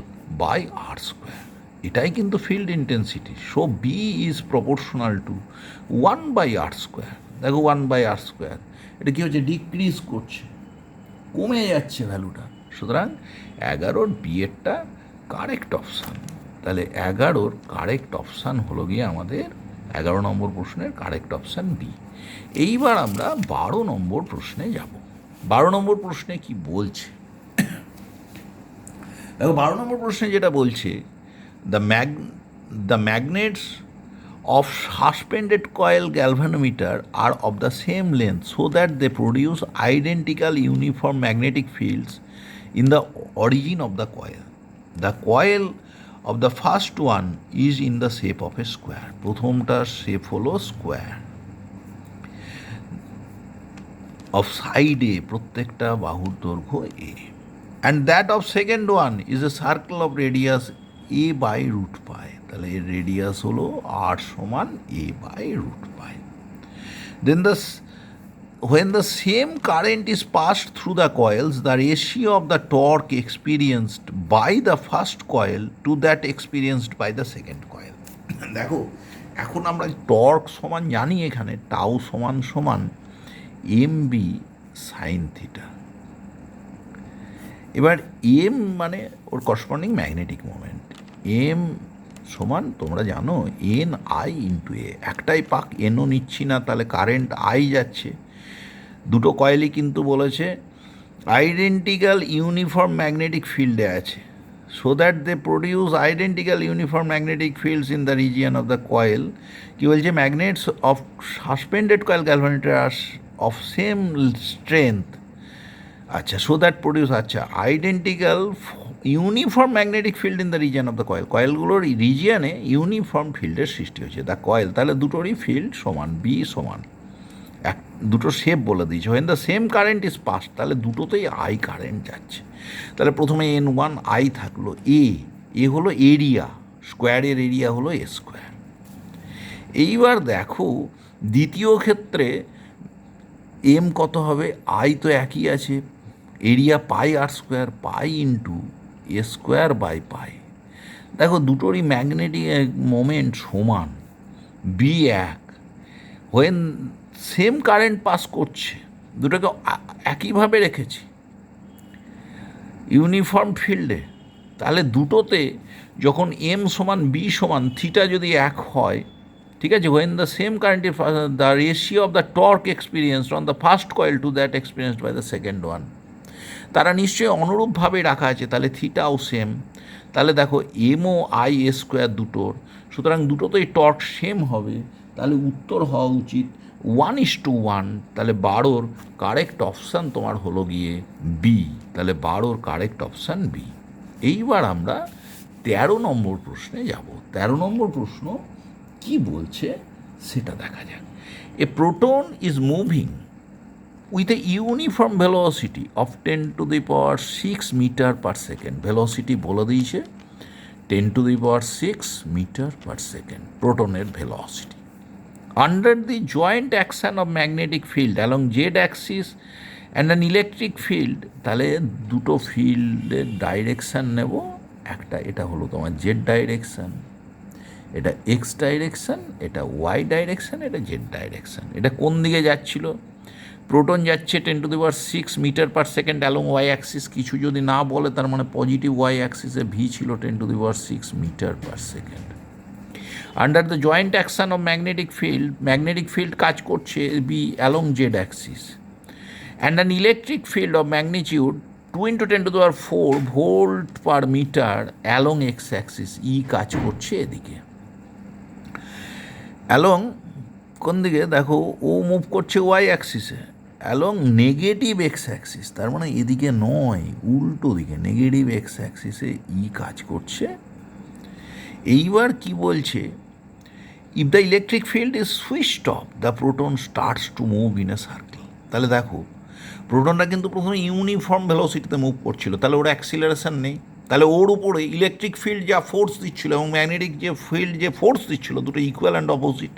by R square. এটাই কিন্তু field intensity. So B is proportional to 1 by R square. দেখো 1 বাই আর স্কোয়ার, এটা কী হচ্ছে, ডিক্রিজ করছে, কমে যাচ্ছে ভ্যালুটা। সুতরাং 11 বি এরটা কারেক্ট অপশান। তাহলে 11 কারেক্ট অপশান হলো গিয়ে আমাদের 11 নম্বর প্রশ্নের কারেক্ট অপশান বি। এইবার আমরা 12 নম্বর প্রশ্নে যাব। 12 নম্বর প্রশ্নে কি বলছে দেখো, 12 নম্বর প্রশ্নে যেটা বলছে, the magnets of suspended coil galvanometer are of the same length so that they produce identical uniform magnetic fields in the origin of the coil. The coil of the first one is in the shape of a square. প্রথমটার shape হলো square, of side a, প্রত্যেকটা বাহুর দৈর্ঘ্য a, and that of second one is a circle of radius a by root pi. তাহলে এর radius হলো r সমান a by root pi. Then when the same current is passed through the coils, the ratio of the torque experienced by the first coil to that experienced by the second coil. দেখো এখন আমরা torque সমান জানি, এখানে tau সমান সমান M B sign theta. এবার M মানে ওর করসপন্ডিং ম্যাগনেটিক মোমেন্ট, এম সমান তোমরা জানো এন আই ইন্টু এ, একটাই পাক, এনও নিচ্ছি না, তাহলে কারেন্ট আই যাচ্ছে। দুটো কয়েলই কিন্তু বলেছে আইডেন্টিক্যাল ইউনিফর্ম ম্যাগনেটিক ফিল্ডে আছে, so that they produce identical uniform magnetic fields in the region of the coil. কী বলছে, magnets of suspended coil galvanometer are of same strength, আচ্ছা, সো দ্যাট প্রডিউস, আচ্ছা, identical uniform magnetic field in the region of the coil, কয়েলগুলোর রিজিয়নে uniform ফিল্ডের সৃষ্টি হয়েছে the coil. তাহলে দুটোরই ফিল্ড সমান, বি সমান, দুটো শেপ বলে দিয়েছে। When the same current is pass, তাহলে দুটোতেই আই কারেন্ট যাচ্ছে। তাহলে প্রথমে এন ওয়ান আই থাকলো, এ হলো এরিয়া, স্কোয়ারের এরিয়া হলো এ স্কোয়ার। এইবার দেখো দ্বিতীয় ক্ষেত্রে এম কত হবে, আই তো একই আছে, area pi R square, pi into A square by pi. দেখো দুটোরই ম্যাগনেটিক মোমেন্ট সমান, বি এক, হোয়েন সেম কারেন্ট পাস করছে, দুটোকে একইভাবে রেখেছি ইউনিফর্ম ফিল্ডে, তাহলে দুটোতে যখন এম সমান বি সমান থিটা যদি এক হয়, ঠিক আছে, when the same current the ratio of the torque experienced on the first coil to that experienced by the second one, তারা নিশ্চয়ই অনুরূপভাবেই রাখা আছে, তাহলে থিটাও সেম। তাহলে দেখো এমও আই এ স্কোয়ার দুটোর, সুতরাং দুটোতেই টর্ক সেম হবে, তাহলে উত্তর হওয়া উচিত 1:1। তাহলে 12 কারেক্ট অপশান তোমার হলো গিয়ে বি। তাহলে 12 কারেক্ট অপশান বি। এইবার আমরা 13 নম্বর প্রশ্নে যাব। 13 নম্বর প্রশ্ন কি বলছে সেটা দেখা যাক। A proton is moving with a uniform velocity of 10⁶ metre per second. Velocity বলে দিয়েছে 10⁶ মিটার পার সেকেন্ড প্রোটনের velocity. Under the joint action of magnetic field along z axis and an electric field, তাহলে দুটো ফিল্ডের direction নেব, একটা এটা হলো তোমার জেড ডাইরেকশান, এটা এক্স ডাইরেকশান, এটা ওয়াই ডাইরেকশান, এটা জেড ডাইরেকশান। এটা কোন দিকে যাচ্ছিল, প্রোটন যাচ্ছে 10⁶ metre per second along Y axis. কিছু যদি না বলে তার মানে পজিটিভ ওয়াই অ্যাক্সিসে ভি ছিল 10⁶ metre per second. Under the joint action of magnetic field, magnetic field কাজ করছে B along Z axis, and an electric field of magnitude 2 × 10⁴ volt per metre along X axis, E কাজ করছে এদিকে। Along কোন দিকে দেখো, ও মুভ করছে ওয়াই অ্যাক্সিসে, অ্যালং নেগেটিভ এক্স অ্যাক্সিস, তার মানে এদিকে নয়, উল্টো দিকে নেগেটিভ এক্স অ্যাক্সিসে ই কাজ করছে। এইবার কি বলছে, if the electric field is switched off the proton starts to move in a circle. তাহলে দেখো প্রোটনটা কিন্তু প্রথমে ইউনিফর্ম ভেলোসিটিতে মুভ করছিল, তাহলে ওর অ্যাক্সিলারেশন নেই, তাহলে ওর উপরে ইলেকট্রিক ফিল্ড যা ফোর্স দিচ্ছিল এবং ম্যাগনেটিক যে ফিল্ড যে ফোর্স দিচ্ছিল, দুটো ইকুয়াল অ্যান্ড অপোজিট।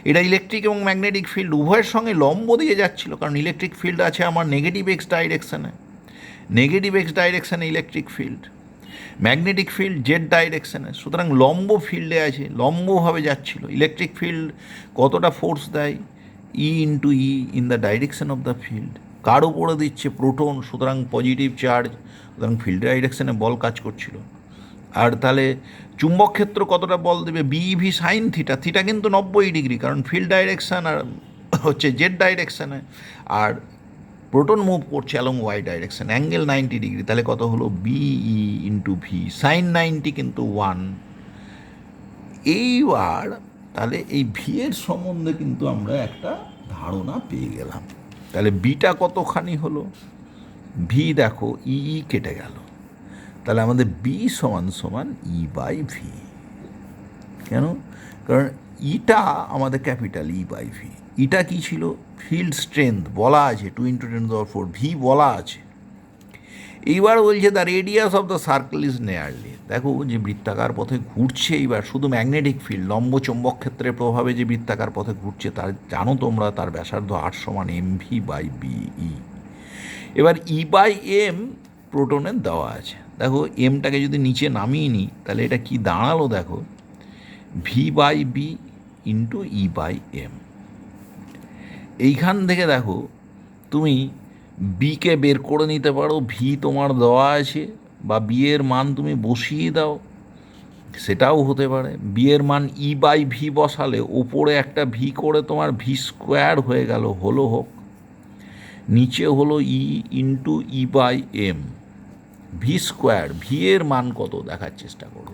এটা ইলেকট্রিক এবং ম্যাগনেটিক ফিল্ড উভয়ের সঙ্গে লম্ব দিয়ে যাচ্ছিল, কারণ ইলেকট্রিক ফিল্ড আছে আমার নেগেটিভ এক্স ডাইরেকশানে, নেগেটিভ এক্স ডাইরেকশানে electric field, magnetic field Z ডাইরেকশানে, সুতরাং লম্ব ফিল্ডে আছে, লম্বভাবে যাচ্ছিল। ইলেকট্রিক ফিল্ড কতটা ফোর্স দেয়, E into E in the direction of the field, কার উপরে দিচ্ছে, প্রোটন, সুতরাং পজিটিভ চার্জ, সুতরাং ফিল্ড ডাইরেকশানে বল কাজ করছিল। আর তাহলে চুম্বক ক্ষেত্র কতটা বল দেবে, বিভি সাইন থিটা, থিটা কিন্তু 90°, কারণ ফিল্ড ডাইরেকশান আর হচ্ছে জেড ডাইরেকশানে, আর প্রোটন মুভ করছে অ্যালং ওয়াই ডাইরেকশন, অ্যাঙ্গেল 90°, তাহলে কত হলো, বিই ইন্টু ভি, সাইন 90 কিন্তু 1। এইবার তাহলে এই ভি এর সম্বন্ধে কিন্তু আমরা একটা ধারণা পেয়ে গেলাম। তাহলে বিটা কতখানি হলো, ভি দেখো ই কেটে গেল, তাহলে আমাদের বি সমান সমান ই বাই ভি। কেন, কারণ ইটা আমাদের ক্যাপিটাল, ই বাই ভি। ইটা কী ছিল, ফিল্ড স্ট্রেংথ বলা আছে 2 × 10⁴, ভি বলা আছে। এইবার বলছে the radius of the circle is nearly, দেখো যে বৃত্তাকার পথে ঘুরছে, এইবার শুধু ম্যাগনেটিক ফিল্ড লম্ব চৌম্বক ক্ষেত্রের প্রভাবে যে বৃত্তাকার পথে ঘুরছে, তার জানো তোমরা তার ব্যাসার্ধ 8 সমান mv/be। এবার ই বাই এম প্রোটনের দেওয়া আছে, দেখো এমটাকে যদি নিচে নামিয়ে নিই তাহলে এটা কি দাঁড়ালো, দেখো v/b into E by M. এইখান থেকে দেখো তুমি বিকে বের করে নিতে পারো, ভি তোমার দেওয়া আছে, বা বি এর মান তুমি বসিয়ে দাও, সেটাও হতে পারে। বি এর মান ই বাই ভি বসালে ওপরে একটা ভি করে তোমার ভি স্কোয়ার হয়ে গেল, হলো হোক, নিচে হলো E into E by M, V square, V এর মান কত দেখার চেষ্টা করো,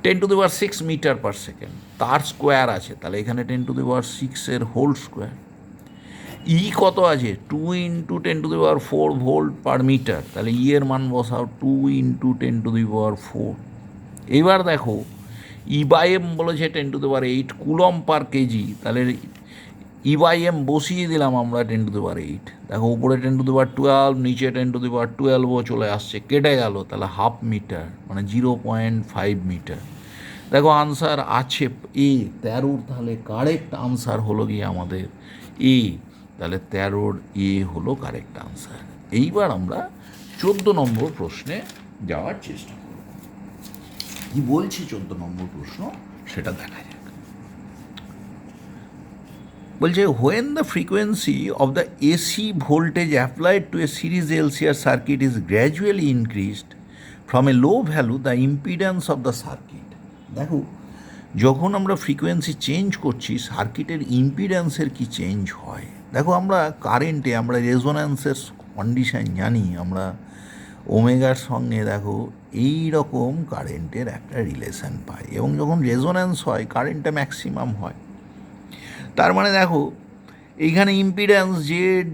10⁶ মিটার পার সেকেন্ড, তার স্কোয়ার আছে, তাহলে এখানে 10⁶ হোল স্কোয়ার। ই কত আছে, 2 × 10⁴ ভোল্ট পার মিটার, তাহলে ই এর মান বসাও 2 × 10⁴। এবার দেখো ই বাই এম বলেছে 10⁸ কুলম পার কেজি, তাহলে ই বাই এম বসিয়ে দিলাম আমরা 10⁸। দেখো উপরে 10⁻12, নিচে 10⁻12ও চলে আসছে, কেটে গেল, তাহলে হাফ মিটার মানে 0.5 মিটার। দেখো আনসার আছে এ 13, তাহলে কারেক্ট আনসার হলো গিয়ে আমাদের এ, তাহলে 13 এ হলো কারেক্ট আনসার। এইবার আমরা 14 নম্বর প্রশ্নে যাওয়ার চেষ্টা করব। কি বলছে 14 নম্বর প্রশ্ন সেটা দেখা যাক। বলছে when the frequency of the AC voltage applied to A series LCR circuit is gradually increased from a low value the impedance of the circuit. দেখো যখন আমরা ফ্রিকোয়েন্সি চেঞ্জ করছি সার্কিটের ইম্পিডেন্সের কি চেঞ্জ হয়। দেখো আমরা কারেন্টে আমরা রেজোন্যান্সের কন্ডিশান জানি, আমরা ওমেগার সঙ্গে দেখো এই রকম কারেন্টের একটা রিলেশন পাই, এবং যখন রেজোন্যান্স হয় কারেন্টটা ম্যাক্সিমাম হয়। তার মানে দেখো এইখানে ইম্পিডেন্স জেড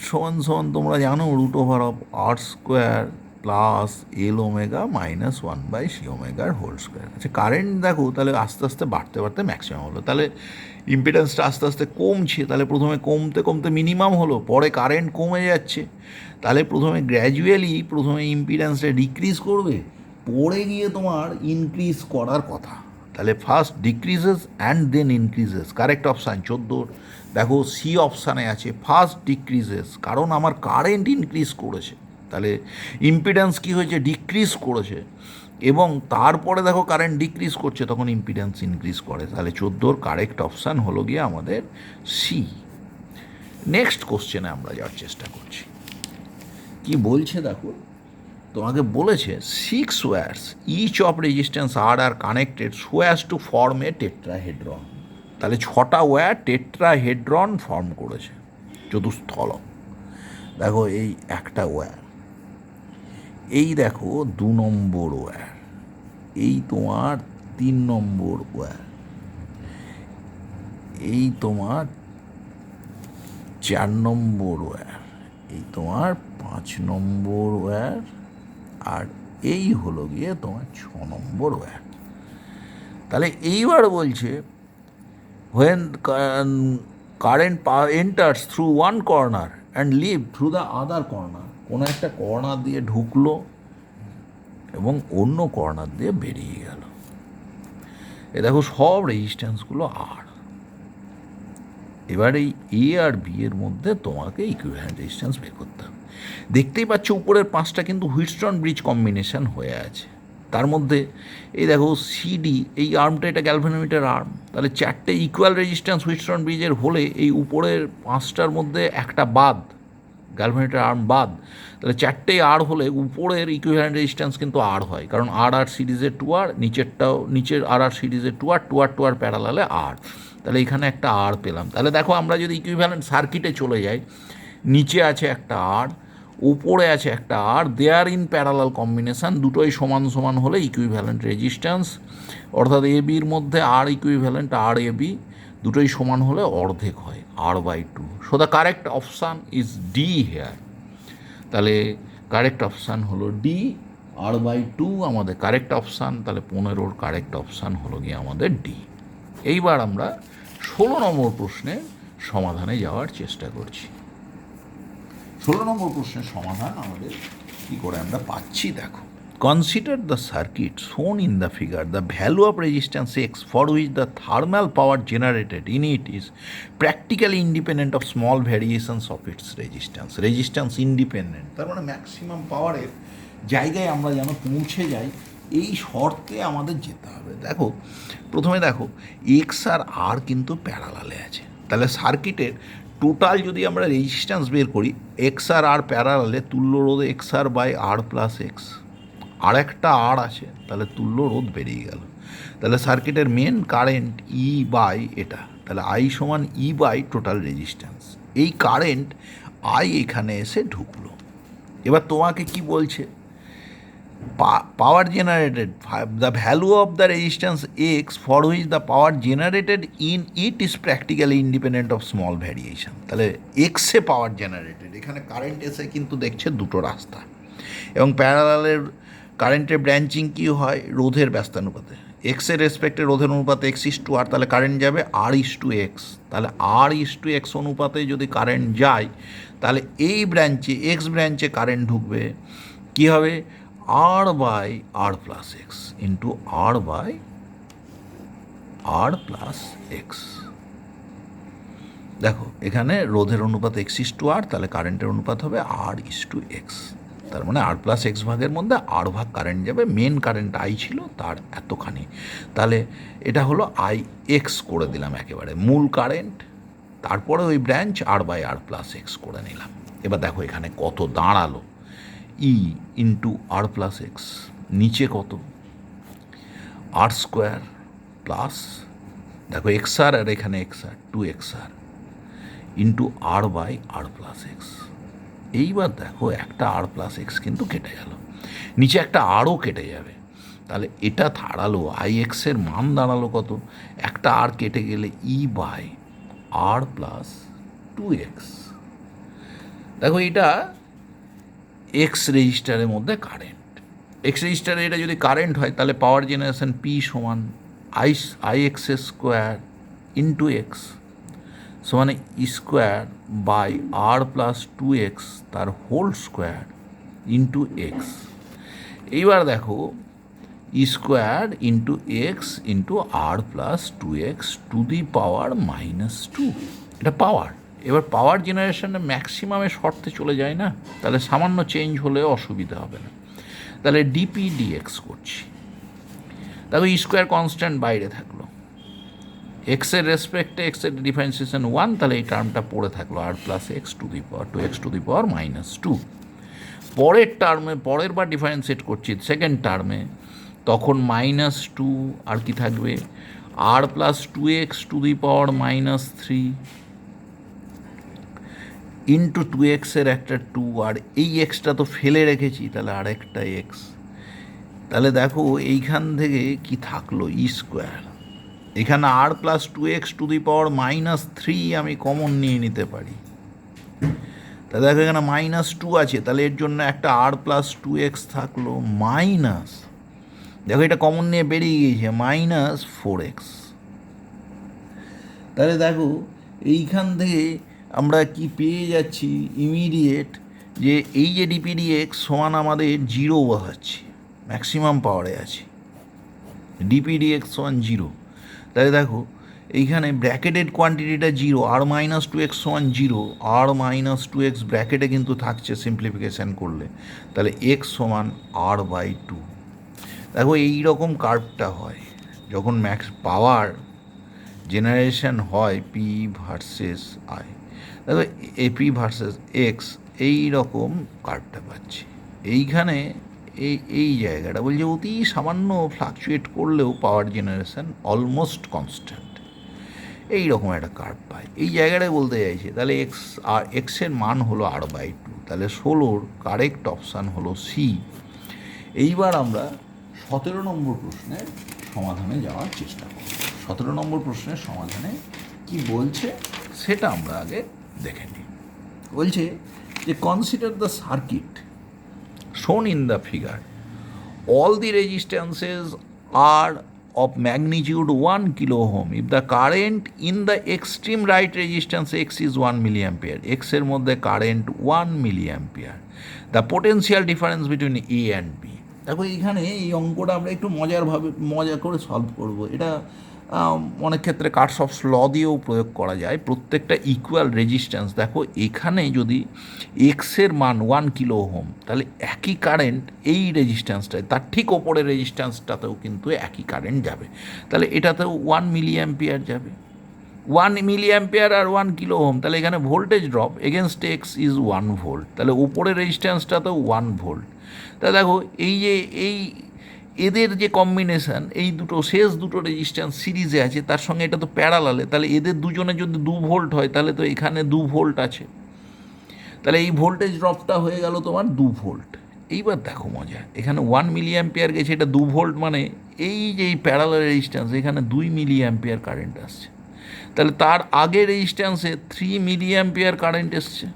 সমান সমান তোমরা জানো √R² প্লাস L⍵ -1/c⍵² আচ্ছা কারেন্ট দেখো তাহলে আস্তে আস্তে বাড়তে বাড়তে ম্যাক্সিমাম হলো, তাহলে ইম্পিডেন্সটা আস্তে আস্তে কমছে, তাহলে প্রথমে কমতে কমতে মিনিমাম হলো, পরে কারেন্ট কমে যাচ্ছে, তাহলে প্রথমে গ্র্যাজুয়ালি প্রথমে ইম্পিডেন্সটা ডিক্রিজ করবে, পরে গিয়ে তোমার ইনক্রিজ করার কথা। তাহলে first decreases and then increases, correct option 14। দেখো সি অপশানে আছে ফার্স্ট ডিক্রিজেস, কারণ আমার কারেন্ট ইনক্রিজ করেছে, তাহলে ইম্পিডেন্স কী হয়েছে, ডিক্রিজ করেছে, এবং তারপরে দেখো কারেন্ট ডিক্রিজ করছে তখন ইম্পিডেন্স ইনক্রিজ করে, তাহলে 14 কারেক্ট অপশান হলো গিয়ে আমাদের সি। নেক্সট কোশ্চেনে আমরা যাওয়ার চেষ্টা করছি। কি বলছে দেখো, তোমাকে বলেছে 6 wires each of resistance R connected so as to form a tetrahedron. তাহলে 6টা ওয়্যার টেট্রাহেড্রন ফর্ম করেছে, চতুস্থলক। দেখো এই একটা ওয়্যার, এই দেখো 2 নম্বর ওয়্যার, এই তোমার 3 নম্বর ওয়্যার, এই তোমার 4 নম্বর ওয়্যার, এই তোমার 5 নম্বর ওয়্যার, আর এই হলো গিয়ে তোমার 6 নম্বর ওয়্যার। তাহলে এইবার বলছে when current enters through one corner and leave through the other corner, কোনো একটা কর্নার দিয়ে ঢুকলো এবং অন্য কর্নার দিয়ে বেরিয়ে গেল। এ দেখো সব রেজিস্ট্যান্সগুলো আর। এবার এই এ আর বি এর মধ্যে তোমাকে ইকুইভ্যালেন্ট রেজিস্ট্যান্স বের করতে হবে। দেখতেই পাচ্ছ উপরের 5টা কিন্তু হুইটস্টোন ব্রিজ কম্বিনেশন হয়ে আছে। তার মধ্যে এই দেখো সিডি, এই আর্মটা এটা গ্যালভানোমিটার আর্ম, তাহলে 4টে ইকুয়াল রেজিস্ট্যান্স হুইটস্টোন ব্রিজের হলে এই উপরের 5টার মধ্যে একটা বাদ, গ্যালভানোমিটার আর্ম বাদ, তাহলে 4টে আর হলে উপরের ইকুইভ্যালেন্ট রেজিস্ট্যান্স কিন্তু আর হয়, কারণ আর আর সিরিজের 2R, নিচের আর আর সিরিজের 2R, 2R প্যারালালে আর। তাহলে এখানে একটা আর পেলাম। তাহলে দেখো আমরা যদি ইকুইভ্যালেন্ট সার্কিটে চলে যাই, নিচে আছে একটা আর, উপরে আছে একটা আর, দেয়ার ইন প্যারালাল কম্বিনেশান, দুটোই সমান সমান হলে ইকুইভ্যালেন্ট রেজিস্ট্যান্স, অর্থাৎ এ বির মধ্যে আর ইকুইভ্যালেন্ট আর এ বি দুটোই সমান হলে অর্ধেক হয়, R/2। So the correct option is D here. তাহলে কারেক্ট অপশান হলো ডি, R/2 আমাদের কারেক্ট অপশান। তাহলে 15-র কারেক্ট অপশান হলো গিয়ে আমাদের ডি। এইবার আমরা 16 নম্বর প্রশ্নের সমাধানে যাওয়ার চেষ্টা করছি। 16 নম্বর প্রশ্নের সমাধান আমাদের কী করে আমরা পাচ্ছি দেখো। Consider the circuit shown in the figure. The value of resistance X for which the thermal power generated in it is practically independent of small variations of its resistance. Resistance independent, তার মানে maximum পাওয়ারের জায়গায় আমরা যেন পৌঁছে যাই, এই শর্তে আমাদের যেতে হবে। দেখো প্রথমে দেখো এক্স আর আর কিন্তু প্যারালালে আছে, তাহলে সার্কিটের টোটাল যদি আমরা রেজিস্ট্যান্স বের করি, এক্স আর আর প্যারালালে তুল্য রোধ X R by R plus X, আর একটা আর আছে, তাহলে তুল্য রোধ বেরিয়ে গেল। তাহলে সার্কিটের মেন কারেন্ট ই বাই এটা, তাহলে আই সমান ই বাই টোটাল রেজিস্ট্যান্স। এই কারেন্ট আই এখানে এসে ঢুকলো। এবার তোমাকে কি বলছে, power generated, the value of the resistance X for which the power generated in it is practically independent of small variation. তাহলে এক্সে পাওয়ার জেনারেটেড, এখানে কারেন্ট এসে কিন্তু দেখছে দুটো রাস্তা, এবং প্যারালালের কারেন্টের ব্রাঞ্চিং কী হয়, রোধের ব্যস্তানুপাতে, এক্সের রেসপেক্টে রোধের অনুপাতে X/R, তাহলে কারেন্ট যাবে R/X। তাহলে R/X অনুপাতে যদি কারেন্ট যায়, তাহলে এই ব্রাঞ্চে এক্স ব্রাঞ্চে কারেন্ট ঢুকবে, কী হবে, R/R plus x into R/R plus x. দেখো এখানে রোধের অনুপাত X/R, তাহলে কারেন্টের অনুপাত হবে R/X। তার মানে আর প্লাস এক্স ভাগের মধ্যে আর ভাগ কারেন্ট যাবে, মেন কারেন্ট আই ছিল তার এতখানি, তাহলে এটা হলো IX করে দিলাম একেবারে মূল কারেন্ট, তারপরে ওই ব্রাঞ্চ R/R প্লাস এক্স করে নিলাম। এবার দেখো এখানে কত দাঁড়ালো, ই ইন্টু আর প্লাস এক্স, নিচে কত R² প্লাস, দেখো XR আর এখানে XR 2XR into R/R plus x. এইবার দেখো একটা আর প্লাস এক্স কিন্তু কেটে গেল, নিচে একটা আরও কেটে যাবে, তাহলে এটা দাঁড়ালো IX এর মান দাঁড়ালো কত, একটা আর কেটে গেলে E/R প্লাস 2X। দেখো এটা এক্স রেজিস্টারের মধ্যে কারেন্ট, এক্স রেজিস্টারে এটা যদি কারেন্ট হয়, তাহলে পাওয়ার জেনারেশন P সমান IX² ইন্টু এক্স সমান E² by R plus 2X তার হোল স্কোয়ার ইন্টু এক্স। এইবার দেখো E² into X into R plus 2X to the power -2, এটা পাওয়ার। এবার পাওয়ার জেনারেশনে ম্যাক্সিমামে শর্তে চলে যায় না, তাহলে সামান্য চেঞ্জ হলেও অসুবিধা হবে না। তাহলে dP/dx করছি, দেখো E² কনস্ট্যান্ট বাইরে থাকলো, এক্সের রেসপেক্টে এক্সের ডিফারেন্সিয়েশন 1, তাহলে এই টার্মটা পড়ে থাকলো R plus X to the power 2X to the power -2। পরের টার্মে, পরের বার ডিফারেন্সিয়েট করছি সেকেন্ড টার্মে, তখন -2 আর কি থাকবে, R plus 2X to the power -3 into 2x-এর একটা 2, আর এই এক্সটা তো ফেলে রেখেছি, তাহলে আর একটা এক্স। তাহলে দেখো এইখান থেকে কি থাকলো, ই স্কোয়ার। এখানে r+2x⁻³ আমি কমন নিয়ে নিতে পারি। তাহলে দেখো এখানে -2 আছে, তাহলে এর জন্য একটা r+2x থাকলো মাইনাস, দেখো এটা কমন নিয়ে বেরিয়ে গিয়েছে, -4x। তাহলে দেখো এইখান থেকে আমরা কি পেয়ে যাচ্ছি ইমিডিয়েট, যে এই যে ডিপিডিএক্স সমান আমাদের 0 বসাচ্ছি, ম্যাক্সিমাম পাওয়ারে আছে, ডিপিডিএক্স সমান 0। তাহলে দেখো এইখানে ব্র্যাকেটেড কোয়ান্টিটিটা 0, r-2x সমান 0, r-2x ব্র্যাকেটে কিন্তু থাকছে সিম্পলিফিকেশান করলে, তাহলে x সমান r/2। দেখো এইরকম কার্ভটা হয় যখন ম্যাক্স পাওয়ার জেনারেশন হয় পি ভার্সেস আই। দেখো এপি ভার্সেস এক্স, এই রকম কার্ভটা পাচ্ছি। এইখানে এই জায়গাটা বলছে অতি সামান্য ফ্লাকচুয়েট করলেও পাওয়ার জেনারেশন অলমোস্ট কনস্ট্যান্ট, এইরকম একটা কার্ভ পাই। এই জায়গাটায় বলতে চাইছে তাহলে এক্সের মান হলো r/2, তাহলে 16-র কারেক্ট অপশান হলো সি। এইবার আমরা 17 নম্বর প্রশ্নের সমাধানে যাওয়ার চেষ্টা করব। 17 নম্বর প্রশ্নের সমাধানে কি বলছে সেটা আমরা আগে দেখে নিই। বলছে যে consider the circuit shown in the figure. All the resistances are of magnitude 1 kilo ohm. If the current in the extreme right resistance X is 1 milliampere, X এর মধ্যে current 1 milliampere, the potential difference between A and B. দেখো এইখানে এই অঙ্কটা আমরা একটু মজা করে সলভ করব। এটা অনেক ক্ষেত্রে কার্শফস ল দিয়েও প্রয়োগ করা যায়। প্রত্যেকটা ইকুয়াল রেজিস্ট্যান্স, দেখো এখানে যদি এক্সের মান 1 কিলো ওহম, তাহলে একই কারেন্ট এই রেজিস্ট্যান্সটায়, তার ঠিক ওপরের রেজিস্ট্যান্সটাতেও কিন্তু একই কারেন্ট যাবে, তাহলে এটাতেও 1 মিলিঅ্যাম্পিয়ার যাবে। 1 মিলিঅ্যাম্পিয়ার আর 1 কিলো ওহম, তাহলে এখানে voltage drop against x is 1 volt, তাহলে উপরের রেজিস্ট্যান্সটাতেও 1 ভোল্ট। তা দেখো এই যে এদের যে কম্বিনেশান, এই দুটো শেষ দুটো রেজিস্ট্যান্স সিরিজে আছে, তার সঙ্গে এটা তো প্যারালালে, তাহলে এদের দুজনে যদি 2 ভোল্ট হয় তাহলে তো এখানে 2 ভোল্ট আছে, তাহলে এই ভোল্টেজ ড্রপটা হয়ে গেল তোমার 2 ভোল্ট। এইবার দেখো মজা, এখানে 1 মিলিঅ্যাম্পিয়ার গেছে, এটা 2 ভোল্ট, মানে এই যে এই প্যারালাল রেজিস্ট্যান্স এখানে 2 মিলিঅ্যাম্পিয়ার কারেন্ট আসছে, তাহলে তার আগে রেজিস্ট্যান্সে 3 মিলিঅ্যাম্পিয়ার কারেন্ট এসছে,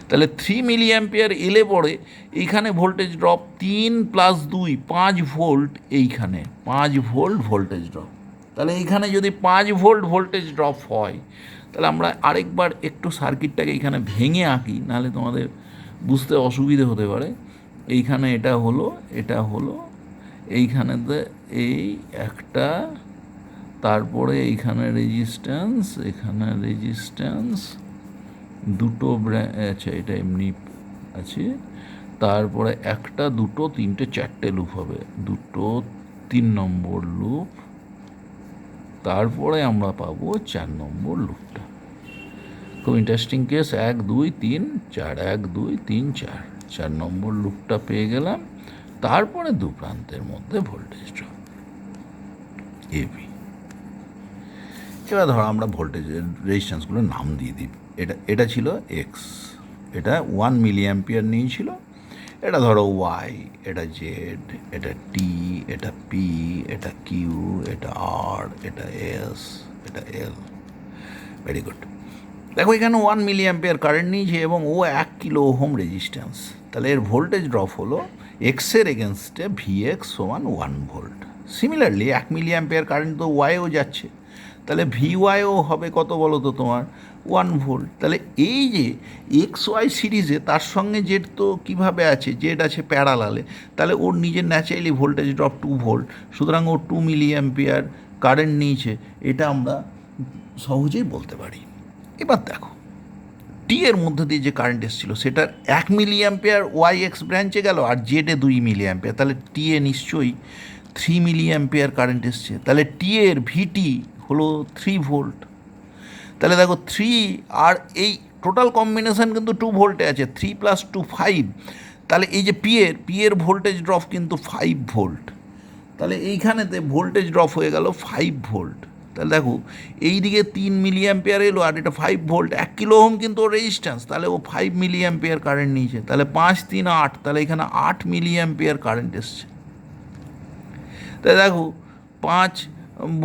তাহলে 3 মিলিঅ্যাম্পিয়ার এলে পরে এইখানে ভোল্টেজ ড্রপ 3 + 2 5 ভোল্ট, এইখানে 5 ভোল্ট ভোল্টেজ ড্রপ। তাহলে এইখানে যদি 5 ভোল্ট ভোল্টেজ ড্রপ হয়, তাহলে আমরা আরেকবার একটু সার্কিটটাকে এইখানে ভেঙে আঁকি, নাহলে তোমাদের বুঝতে অসুবিধে হতে পারে। এইখানে এটা হলো এইখানেতে এই একটা, তারপরে এইখানে রেজিস্ট্যান্স, এখানে রেজিস্ট্যান্স দুটো আচ্ছা এটা এমনি আছে, তারপরে একটা, দুটো, তিনটে, চারটে লুপ হবে, 2 3 নম্বর লুপ, তারপরে আমরা পাবো 4 নম্বর লুপটা। খুব ইন্টারেস্টিং কেস, 1 2 3 4, 1 2 3 4, 4 নম্বর লুপটা পেয়ে গেলাম। তারপরে দু প্রান্তের মধ্যে ভোল্টেজ ড্রপ এবি। এবার ধরো আমরা ভোল্টেজের রেজিস্ট্যান্সগুলোর নাম দিয়ে দিই। এটা ছিল এক্স, এটা 1 মিলিঅ্যাম্পিয়ার নিয়েছিল, এটা ধরো ওয়াই, এটা জেড, এটা টি, এটা পি, এটা কিউ, এটা আর, এটা এস, এটা এল। Very good. দেখো এখানে 1 মিলিঅ্যাম্পিয়ার কারেন্ট নিয়েছে এবং ও 1 কিলো ওহম রেজিস্ট্যান্স, তাহলে এর ভোল্টেজ ড্রপ হলো এক্সের এগেনস্টে ভিএক্স সমান 1 ভোল্ট। সিমিলারলি 1 মিলিঅ্যাম্পিয়ার কারেন্ট তো ওয়াইও যাচ্ছে, তাহলে ভিওয়াইও হবে কত বলো তো তোমার 1 ভোল্ট। তাহলে এই যে এক্স ওয়াই সিরিজে, তার সঙ্গে জেড তো কীভাবে আছে, জেড আছে প্যারালালে, তাহলে ওর নিজের ন্যাচারালি ভোল্টেজ ড্রপ 2 ভোল্ট, সুতরাং ও 2 মিলিঅ্যাম্পিয়ার কারেন্ট নিয়েছে, এটা আমরা সহজেই বলতে পারি। এবার দেখো টি এর মধ্যে দিয়ে যে কারেন্ট এসেছিল সেটার 1 মিলিঅ্যাম্পিয়ার ওয়াই এক্স ব্রাঞ্চে গেল, আর জেডে 2 মিলিঅ্যাম্পিয়ার, তাহলে টি এ নিশ্চয়ই 3 মিলিঅ্যাম্পিয়ার কারেন্ট এসছে, তাহলে টি এর ভিটি হলো 3 ভোল্ট। তাহলে দেখো 3 আর এই টোটাল কম্বিনেশান কিন্তু 2 ভোল্টে আছে, 3 + 2 5, তাহলে এই যে পি এর ভোল্টেজ ড্রপ কিন্তু 5 ভোল্ট, তাহলে এইখানেতে ভোল্টেজ ড্রপ হয়ে গেল 5 ভোল্ট। তাহলে দেখো এই দিকে 3 মিলি অ্যাম্পিয়ার এলো আর এটা 5 ভোল্ট, 1 কিলো ওহম কিন্তু ওর রেজিস্ট্যান্স, তাহলে ও 5 মিলি অ্যাম্পিয়ার কারেন্ট নিয়েছে, তাহলে 5 3 8, তাহলে এখানে 8 মিলি অ্যাম্পিয়ার কারেন্ট এসছে। তাই দেখো 5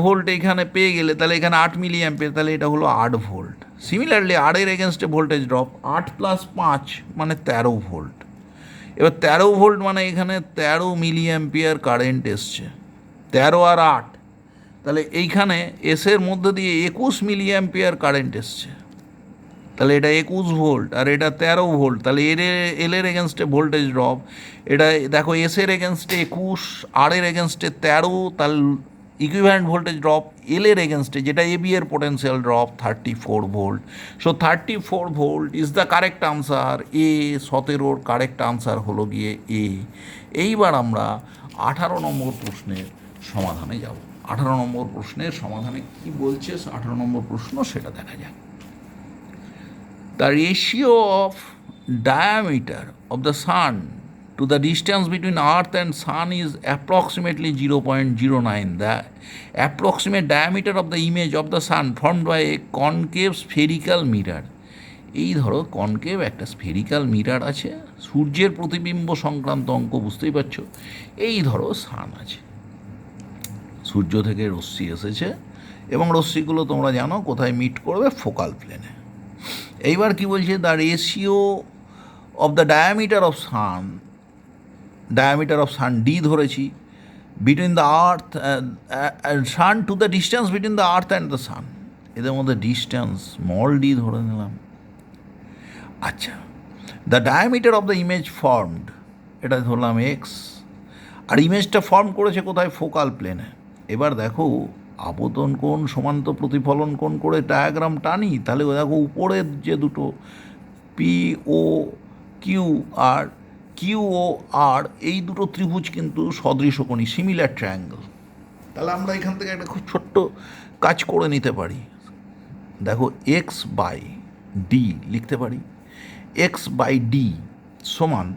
ভোল্ট এখানে পেয়ে গেলে তাহলে এখানে 8 মিলি অ্যাম্পিয়ার, তাহলে এটা হলো 8 ভোল্ট। সিমিলারলি আর এর এগেনস্টে ভোল্টেজ ড্রপ 8 + 5 মানে 13 ভোল্ট। এবার 13 ভোল্ট মানে এখানে 13 মিলি অ্যাম্পিয়ার কারেন্ট এসছে, 13 আর 8, তাহলে এইখানে এসের মধ্যে দিয়ে 21 মিলি অ্যাম্পিয়ার কারেন্ট এসছে, তাহলে এটা 21 ভোল্ট আর এটা 13 ভোল্ট, তাহলে এর এগেনস্টে ভোল্টেজ ড্রপ, এটা দেখো এসের এগেনস্টে 21, আর এর এগেনস্টে 13, তাহলে ইকুইভ্যালেন্ট ভোল্টেজ ড্রপ এর এগেনস্টে যেটা এবি এর potential drop 34 volt. So 34 volt is the correct answer A. 17-র কারেক্ট আনসার হলো গিয়ে এ। এইবার আমরা 18 নম্বর প্রশ্নের সমাধানে যাব। 18 নম্বর প্রশ্নের সমাধানে কি বলছে 18 নম্বর প্রশ্ন সেটা দেখা যাক। The ratio of diameter of the sun to the distance between Earth and Sun is approximately 0.09. The approximate diameter of the image of the Sun formed by a concave spherical mirror. এই ধরো concave একটা spherical mirror আছে, সূর্যের প্রতিবিম্ব সংক্রান্ত অঙ্ক বুঝতেই পারছো। এই ধরো সান আছে, সূর্য থেকে রশ্মি এসেছে এবং রশ্মিগুলো তোমরা জানো কোথায় মিট করবে, ফোকাল প্লেনে। এইবার কি বলছে, the ratio of the diameter of sun D ধরেছি, between the earth sun to the distance between the earth and the sun, এদের মধ্যে ডিস্টেন্স স্মল ডি ধরে নিলাম। আচ্ছা, the diameter of the image formed, এটা ধরলাম এক্স, আর ইমেজটা form করেছে কোথায়, ফোকাল প্লেনে। এবার দেখো আপতন কোণ সমান্ত প্রতিফলন কোণ করে ডায়াগ্রাম টানি, তাহলে দেখো উপরের যে দুটো P O Q R Q ও আর, এই দুটো ত্রিভুজ কিন্তু সদৃশকোণী, সিমিলার ট্রায়াঙ্গেল। তাহলে আমরা এখান থেকে একটা খুব ছোট্ট কাজ করে নিতে পারি। দেখো এক্স বাই ডি লিখতে পারি, এক্স বাই ডি সমান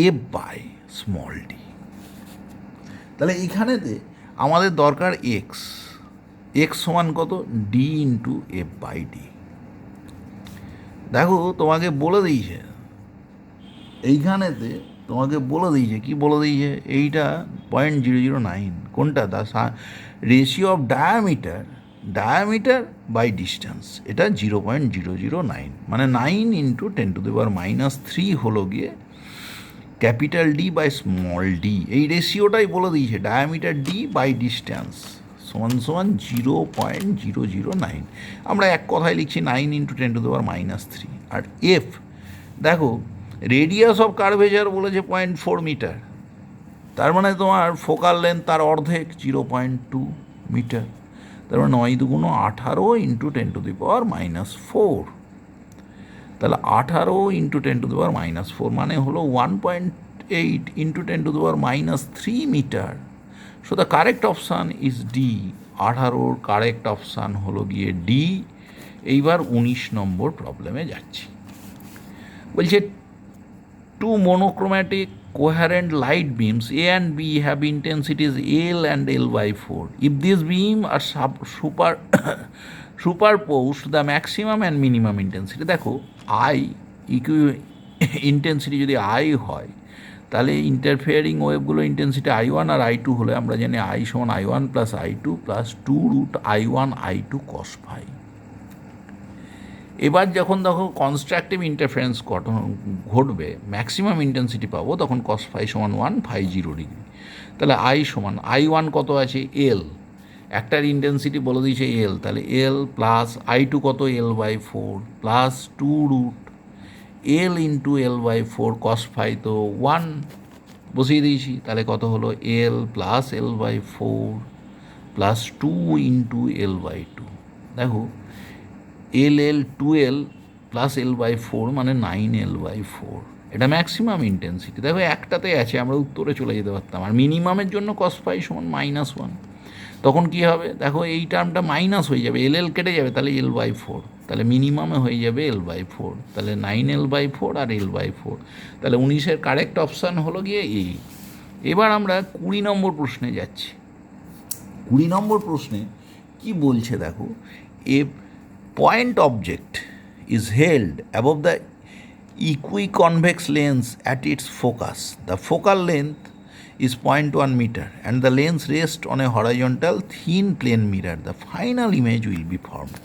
এফ বাই স্মল ডি। তাহলে এইখানেতে আমাদের দরকার এক্স, এক্স সমান কত, D into F by D. দেখো তোমাকে বলে দিয়েছে এইখানেতে, তোমাকে বলে দিয়েছে কি বলে দিয়েছে, এইটা 0.009, কোনটা, the ratio of diameter by distance, এটা 0.009, মানে 9 × 10⁻³ হলো গিয়ে capital D by small D. এই রেশিওটাই বলে দিয়েছে, ডায়ামিটার ডি বাই ডিস্টেন্স সমান 0.009। আমরা এক কথায় লিখছি 9 × 10⁻³ আর এফ দেখো রেডিয়াস অফ কার্ভেচার বলেছে 0.4 মিটার, তার মানে তোমার ফোকাল লেন্থ তার অর্ধেক 0.2 মিটার, তার মানে 9 × 18 × 10⁻⁴, তাহলে 18 × 10⁻⁴ মানে হলো 1.8 × 10⁻³ metre. So the correct option is D. 18-র কারেক্ট অপশান হলো গিয়ে ডি। এইবার 19 নম্বর প্রবলেমে যাচ্ছি। বলছে two monochromatic coherent light beams A and B have intensities L and L/4. If these beams are superposed, the maximum and minimum intensity, দেখো I intensity যদি I হয় তাহলে ইন্টারফেয়ারিং ওয়েভগুলো ইন্টেন্সিটি I1 আর I2 হলে আমরা জানি I সমান I1 + I2 + 2√I1 I2 cos phi। এবার যখন দেখো কনস্ট্রাকটিভ ইন্টারফারেন্স ঘটবে, ম্যাক্সিমাম ইন্টেন্সিটি পাবো, তখন cos phi সমান 1 phi 0 ডিগ্রি। তাহলে I সমান I1 কত আছে, L, একটার ইন্টেন্সিটি বলে দিয়েছে L, তাহলে L প্লাস I2 কত, L/4 plus 2√L × L/4 cos phi তো 1 বসিয়ে দিয়েছি, তাহলে কত হলো L plus L/4 plus 2 × L/2। দেখো L 12 প্লাস L/4 মানে 9L/4, এটা ম্যাক্সিমাম ইন্টেন্সিটি। দেখো একটাতে আছে, আমরা উত্তরে চলে যেতে পারতাম। আর মিনিমামের জন্য cos phi সমান -1, তখন কী হবে, দেখো এই টার্মটা মাইনাস হয়ে যাবে, L কেটে যাবে, তাহলে L/4, তাহলে মিনিমামে হয়ে যাবে L/4, তাহলে 9L/4 আর L/4, তাহলে 19-এর কারেক্ট অপশান হলো গিয়ে এ। এবার আমরা 20 নম্বর প্রশ্নে যাচ্ছি। 20 নম্বর প্রশ্নে কি বলছে দেখো, a point object is held above the equiconvex lens at its focus. The focal length is 0.1 meter and the lens rests on a horizontal thin plane mirror. The final image will be formed.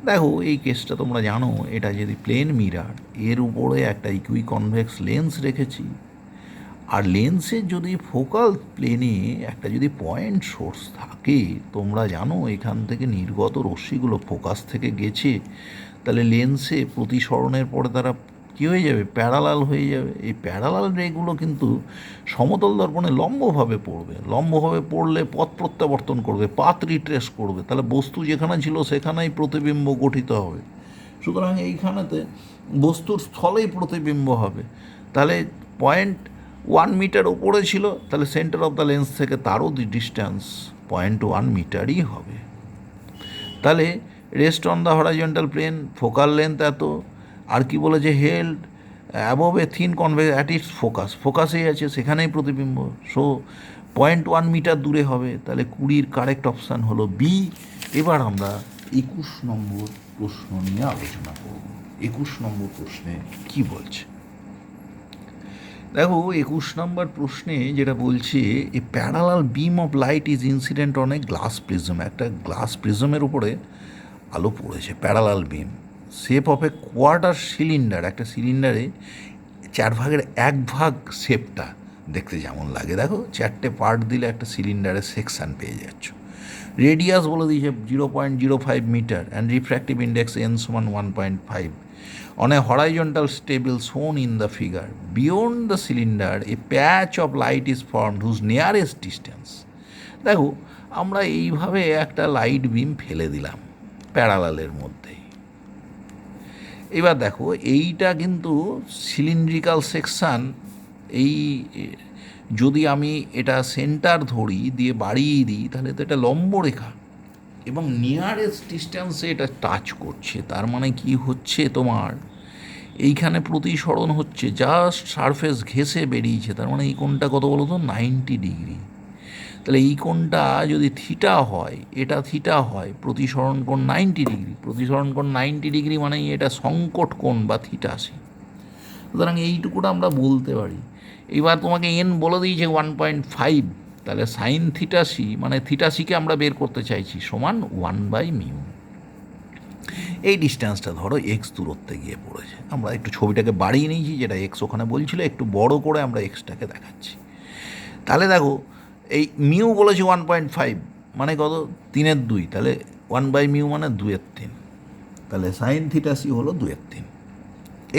দেখো এই কেসটা তোমরা জানো, এটা যদি plane mirror, এর উপরে একটা ইকুইকনভেক্স লেন্স রেখেছি, আর লেন্সের যদি ফোকাল প্লেনে একটা যদি পয়েন্ট সোর্স থাকে, তোমরা জানো এখান থেকে নির্গত রশ্মিগুলো ফোকাস থেকে গেছে, তাহলে লেন্সে প্রতিসরণের পরে তারা কী হয়ে যাবে, প্যারালাল হয়ে যাবে। এই প্যারালাল রেগুলো কিন্তু সমতল দর্পণে লম্বভাবে পড়বে, লম্বভাবে পড়লে পথ প্রত্যাবর্তন করবে, পাথ রিট্রেস করবে, তাহলে বস্তু যেখানে ছিল সেখানেই প্রতিবিম্ব গঠিত হবে। সুতরাং এইখানেতে বস্তুর স্থলেই প্রতিবিম্ব হবে। তাহলে 0.1 মিটার উপরে ছিল, তাহলে সেন্টার অফ দ্য লেন্স থেকে তারও ডিস্ট্যান্স 0.1 মিটারই হবে। তাহলে rest on the horizontal plane, focal length এত, আর কি বলেছে, held above a thin convex at its focus, ফোকাসেই আছে, সেখানেই প্রতিবিম্ব, সো 0.1 মিটার দূরে হবে। তাহলে 20 কারেক্ট অপশান হলো বি। এবার আমরা 21 নম্বর প্রশ্ন নিয়ে আলোচনা করব। 21 নম্বর প্রশ্নে কি বলছে দেখো, 21 নম্বর প্রশ্নে যেটা বলছে, এ parallel beam of light is incident on a glass prism, একটা গ্লাস প্রিজমের উপরে আলো পড়েছে, parallel beam, shape of a quarter cylinder, একটা সিলিন্ডারে 1/4 শেপটা দেখতে যেমন লাগে, দেখো 4টে পার্ট দিলে একটা সিলিন্ডারের সেকশান পেয়ে যাচ্ছ। রেডিয়াস বলে দিয়েছে 0.05 metre and refractive index n সমান 1.5 on a horizontal stable shown in the figure. Beyond the cylinder a patch of light is formed whose nearest distance, দেখো আমরা এইভাবে একটা লাইট বিম ফেলে দিলাম প্যারালালের মধ্যে। এবার দেখো এইটা কিন্তু সিলিন্ড্রিক্যাল সেকশান, এই যদি আমি এটা সেন্টার ধরি দিয়ে বাড়িয়ে দিই, তাহলে তো এটা লম্ব রেখা এবং নিয়ারেস্ট ডিস্ট্যান্সে এটা টাচ করছে। তার মানে কি হচ্ছে, তোমার এইখানে প্রতিসরণ হচ্ছে, জাস্ট সারফেস ঘেঁষে বেরিয়েছে, তার মানে এই কোণটা কত বলো তো, 90 ডিগ্রি। তাহলে এই কোণটা যদি থিটা হয়, এটা থিটা হয়, প্রতিসরণ কোণ 90 ডিগ্রি, প্রতিসরণ কোণ 90 ডিগ্রি মানেই এটা সংকট কোণ বা থিটাসি। সুতরাং এইটুকুটা আমরা বলতে পারি। এবার তোমাকে এন বলে দিয়েছে 1.5, তাহলে সাইন থিটাসি মানে থিটাসিকে আমরা বের করতে চাইছি, সমান 1/μ। এই ডিস্ট্যান্সটা ধরো এক্স দূরত্বে গিয়ে পড়েছে, আমরা একটু ছবিটাকে বাড়িয়ে নিয়েছি, যেটা এক্স ওখানে বলছিল, একটু বড় করে আমরা এক্সটাকে দেখাচ্ছি। তাহলে দেখো এই মিউ বলেছে 1.5 মানে কত, 3/2, তাহলে 1/μ মানে 2/3, তাহলে সাইন থিটাসি হলো 2/3।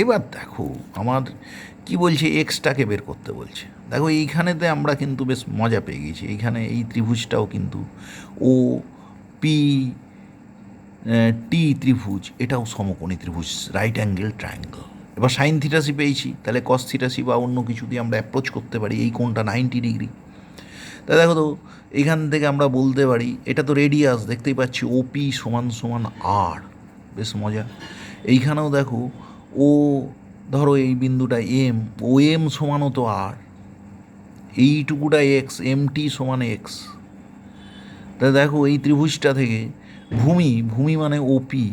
এবার দেখো আমার কি বলছে, এক্সটাকে বের করতে বলছে। দেখো এইখানেতে আমরা কিন্তু বেশ মজা পেয়ে গেছি, এইখানে এই ত্রিভুজটাও কিন্তু ও পি টি ত্রিভুজ, এটাও সমকোণী ত্রিভুজ, রাইট অ্যাঙ্গেল ট্রায়াঙ্গেল। এবার সাইন থিটাসি পেয়েছি, তাহলে কস থিটাসি বা অন্য কিছু দিয়ে আমরা অ্যাপ্রোচ করতে পারি, এই কোণটা 90 ডিগ্রি। তা দেখো তো এখান থেকে আমরা বলতে পারি, এটা তো রেডিয়াস দেখতেই পাচ্ছি, ওপি সমান সমান আর, বেশ মজা। এইখানেও দেখো ও, ধরো এই বিন্দুটা এম, ও এম সমানও তো আর, এইটুকুটা এক্স, এমটি সমান এক্স। তা দেখো এই ত্রিভুজটা থেকে ভূমি মানে ওপি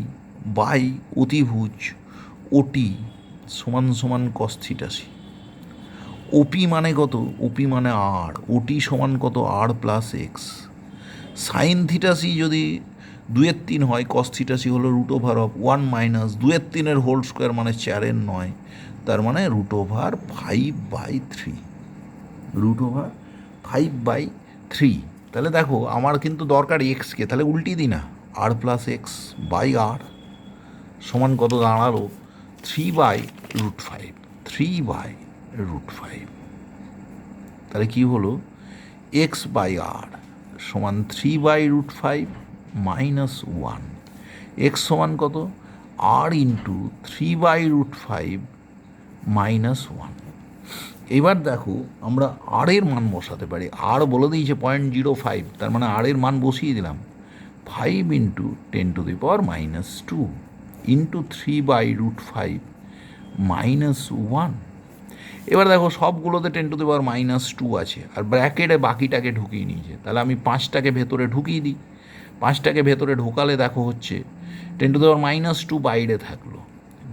বাই অতিভুজ ওটি সমান সমান কস থিটাসি। ওপি মানে কত, ওপি মানে আর, ওটি সমান কত, আর প্লাস এক্স। সাইন থিটাসি যদি 2/3 হয়, কস থিটাসি হলো √1 মাইনাস 2/3 হোল স্কোয়ার মানে 4/9, তার মানে √5/3, √5/3। তাহলে দেখো আমার কিন্তু দরকার এক্সকে, তাহলে উল্টি দিই না, আর প্লাস এক্স বাই আর সমান কত দাঁড়ালো, 3/5, 3/5। তাহলে কি হলো, এক্স বাই আর সমান 3/5 মাইনাস 1, এক্স সমান কত, আর ইন্টু 3/5 মাইনাস 1। এবার দেখো আমরা আর এর মান বসাতে পারি, আর বলে দিয়েছে 0.05, তার মানে আর এর মান বসিয়ে দিলাম, 5 ইন্টু 10⁻² ইন্টু 3/5 মাইনাস 1। এবার দেখো সবগুলোতে 10⁻² আছে, আর ব্র্যাকেটে বাকিটাকে ঢুকিয়ে নিয়েছে, তাহলে আমি 5টাকে ভেতরে ঢুকিয়ে দিই, 5টাকে ভেতরে ঢোকালে দেখো হচ্ছে 10⁻², বাইরে থাকলো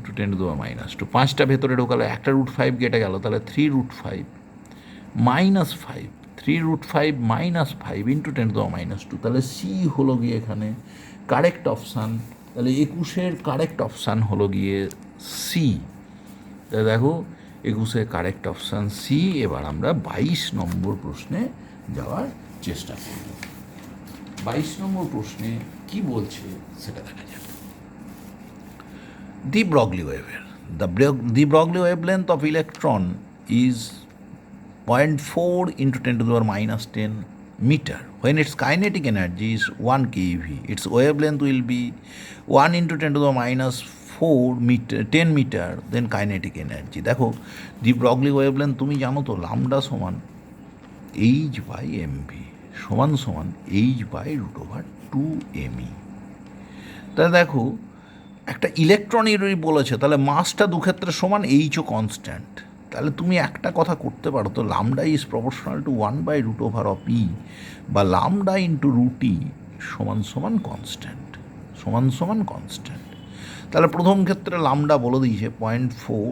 ইন্টু 10⁻²। 5টা ভেতরে ঢোকালে একটা √5 কেটে গেল, তাহলে 3√5 -5, 3√5 -5 ইন্টু 10⁻²। তাহলে সি হলো গিয়ে এখানে কারেক্ট অপশান। তাহলে 21-এর কারেক্ট অপশান হলো গিয়ে সি। তাহলে দেখো 21-এর কারেক্ট অপশান সি। এবার আমরা 22 নম্বর প্রশ্নে যাওয়ার চেষ্টা করব। 22 নম্বর প্রশ্নে কি বলছে সেটা দেখা যাক। De Broglie wave. The Broglie wavelength of electron is 0.4 into 10⁻10 meter. When its kinetic energy is 1 keV, its wavelength will be 1 into 10⁻4 meter, 10 meter, then kinetic energy. দেখো দি ব্রগলি ওয়েভলেন্থ তুমি জানো তো, লামডা সমান h/mv সমান সমান h/√2me। তাহলে দেখো একটা ইলেকট্রনেরই বলেছে, তাহলে মাসটা দুক্ষেত্রে সমান, এইচও কনস্ট্যান্ট। তাহলে তুমি একটা কথা করতে পারো তো, lambda is proportional two 1/√E বা লামডা ইন্টু √E সমান সমান কনস্ট্যান্ট, সমান সমান কনস্ট্যান্ট। তাহলে প্রথম ক্ষেত্রে লামডা বলে দিয়েছে 0.4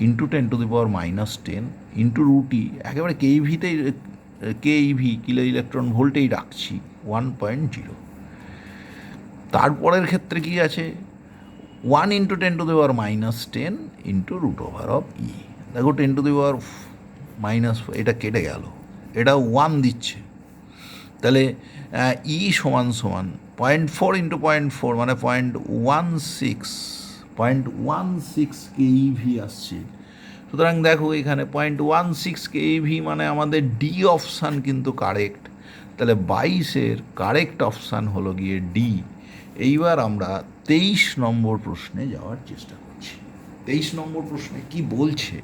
ইন্টু 10⁻10 ইন্টু √E, একেবারে কেইভিতেই, কেইভি কিলো ইলেকট্রন ভোল্টেই রাখছি 1.0। তারপরের ক্ষেত্রে কি আছে, 1 ইন্টু 10⁻10 ইন্টু √E। দেখো 10⁻, এটা কেটে গেল, এটা 1 দিচ্ছে। তাহলে ই সমান সমান 0.4 ইন্টু 0.4 মানে 0.16 কেইভি আসছে। সুতরাং দেখো এখানে 0.16 কেইভি মানে আমাদের ডি অপশান কিন্তু কারেক্ট। তাহলে 22-এর কারেক্ট অপশান হলো গিয়ে ডি। এইবার আমরা 23 নম্বর প্রশ্নে যাওয়ার চেষ্টা করছি। 23 নম্বর প্রশ্নে কি বলছে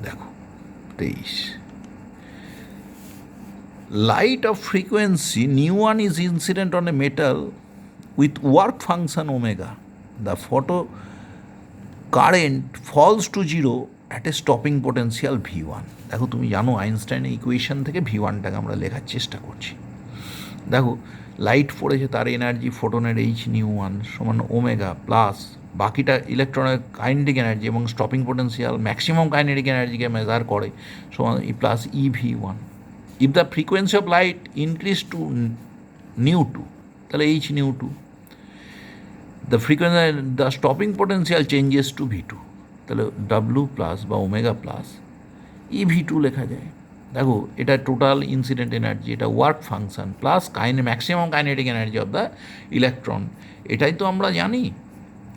দেখো। 23, light of frequency nu1 is incident on a metal with work function omega. The photo current falls to 0 at a stopping potential v1. দেখো তুমি জানো আইনস্টাইনের ইকুয়েশন থেকে v1টাকে আমরা লেখার চেষ্টা করছি। দেখো লাইট পড়েছে, তার এনার্জি ফোটনের h⁻1 সমান ওমেগা প্লাস বাকিটা ইলেকট্রনের কাইনেটিক এনার্জি এবং স্টপিং পোটেন্সিয়াল ম্যাক্সিমাম কাইনেটিক এনার্জিকে মেজার করে সমান plus EV1। If the frequency of light increase to ν2, তাহলে h⁻2, the frequency, the stopping potential changes to v2, তাহলে W প্লাস বা ওমেগা প্লাস EV2 লেখা যায়। দেখো এটা টোটাল ইনসিডেন্ট এনার্জি, এটা work function plus maximum kinetic energy of the electron. এটাই তো আমরা জানি,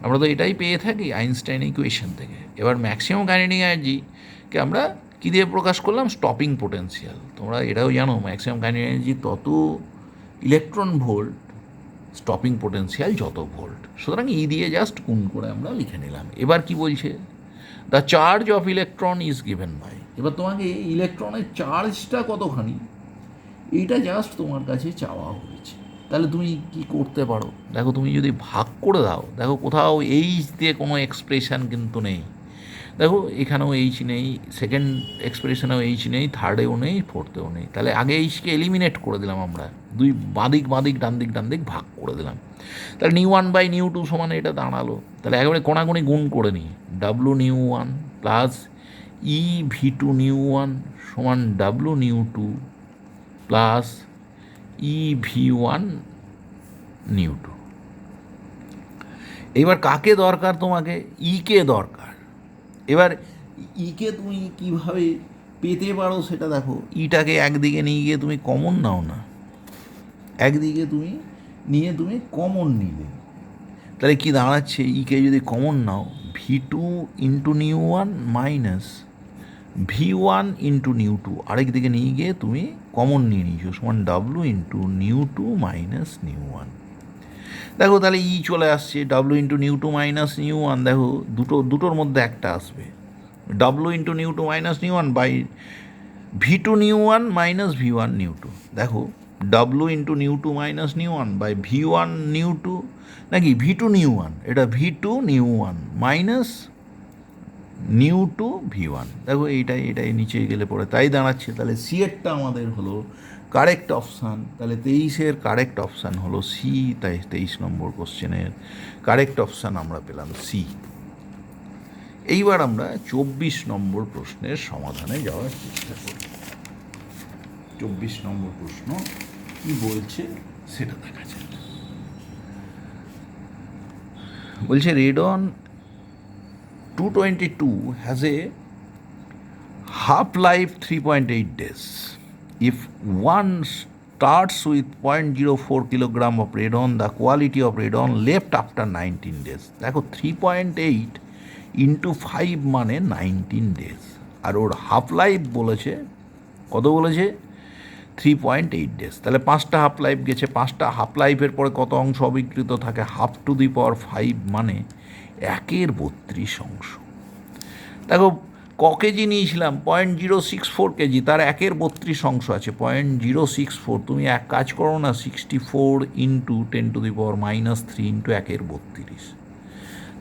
আমরা তো এটাই পেয়ে থাকি আইনস্টাইন ইকুয়েশন থেকে। এবার ম্যাক্সিমাম কাইনেটিক এনার্জিকে আমরা কী দিয়ে প্রকাশ করলাম, স্টপিং পোটেন্সিয়াল। তোমরা এটাও জানো ম্যাক্সিমাম কাইনেটিক এনার্জি তত ইলেকট্রন ভোল্ট, স্টপিং পোটেন্সিয়াল যত ভোল্ট। সুতরাং ই দিয়ে জাস্ট গুণ করে আমরা লিখে নিলাম। এবার কি বলছে, the charge of electron is given by. এবার তোমাকে ইলেকট্রনের চার্জটা কতখানি এইটা জাস্ট তোমার কাছে চাওয়া হয়েছে। তাহলে তুমি কি করতে পারো, দেখো তুমি যদি ভাগ করে দাও, দেখো কোথাও এইচ দিয়ে কোনো এক্সপ্রেশন কিন্তু নেই। দেখো এখানেও এইচ নেই, সেকেন্ড এক্সপ্রেশনেও এইচ নেই, থার্ডেও নেই, ফোর্থেও নেই। তাহলে আগে এইচকে এলিমিনেট করে দিলাম আমরা, দুই বাঁদিক ডান দিক ভাগ করে দিলাম। তাহলে ν1/ν2 সমান এটা দাঁড়ালো। তাহলে একেবারে কোণাকুণি গুণ করে নিই, W⁻1 প্লাস EV2⁻1 সমান W⁻2 প্লাস EV1⁻2। এবার কাকে দরকার তোমাকে, ইকে দরকার। এবার ইকে তুমি কিভাবে পেতে পারো সেটা দেখো। ইটাকে একদিকে নিয়ে গিয়ে তুমি কমন নাও না, একদিকে তুমি নিয়ে তুমি কমন নিলে, তাহলে কি দাঁড়াচ্ছে, ইকে যদি কমন নাও V2 into ν1 minus V1 into ν2, আরেক দিকে নিয়ে গিয়ে তুমি কমন নিয়ে নিয়েছো সমান W ইন্টু ν2 মাইনাস ν1। দেখো তাহলে ই চলে আসছে, W ইন্টু ν2 মাইনাস ν1। দেখো দুটোর মধ্যে একটা আসবে, W ইন্টু ν2 মাইনাস ν1 বাই V2⁻1 মাইনাস V1⁻2। দেখো W ইন্টু ν2 মাইনাস ν1 বাই V1⁻2 নাকি V2⁻1, এটা V2⁻1 মাইনাস ν2 V1। দেখো এইটাই নিচে গেলে পরে তাই দাঁড়াচ্ছে। তাহলে সি এরটা আমাদের হলো কারেক্ট অপশান, তাহলে 23-এর কারেক্ট অপশান হলো সি। তাই 23 নম্বর কোশ্চেনের কারেক্ট অপশান আমরা পেলাম সি। এইবার আমরা 24 নম্বর প্রশ্নের সমাধানে যাওয়ার চেষ্টা করি। 24 নম্বর প্রশ্ন কি বলছে সেটা দেখা যাক। বলছে radon 222 has a half-life 3.8 days. If one starts with 0.04 kilogram of radon, the quality of radon left after 19 days. দেখো 3.8 ইন্টু 5 মানে 19 ডেজ, আর ওর হাফ লাইফ বলেছে কত, বলেছে 3.8 ডেজ। তাহলে 5টা হাফ লাইফ গেছে, 5টা হাফ লাইফের পরে কত অংশ অবিকৃত থাকে, হাফ টু দি পাওয়ার 5 মানে 1/32 অংশ। দেখো ক কেজি নিয়েছিলাম 0.064 কেজি, তার 1/32 অংশ আছে 0.064। তুমি এক কাজ করো না, 64 into 10 two the power -3 into 1/32,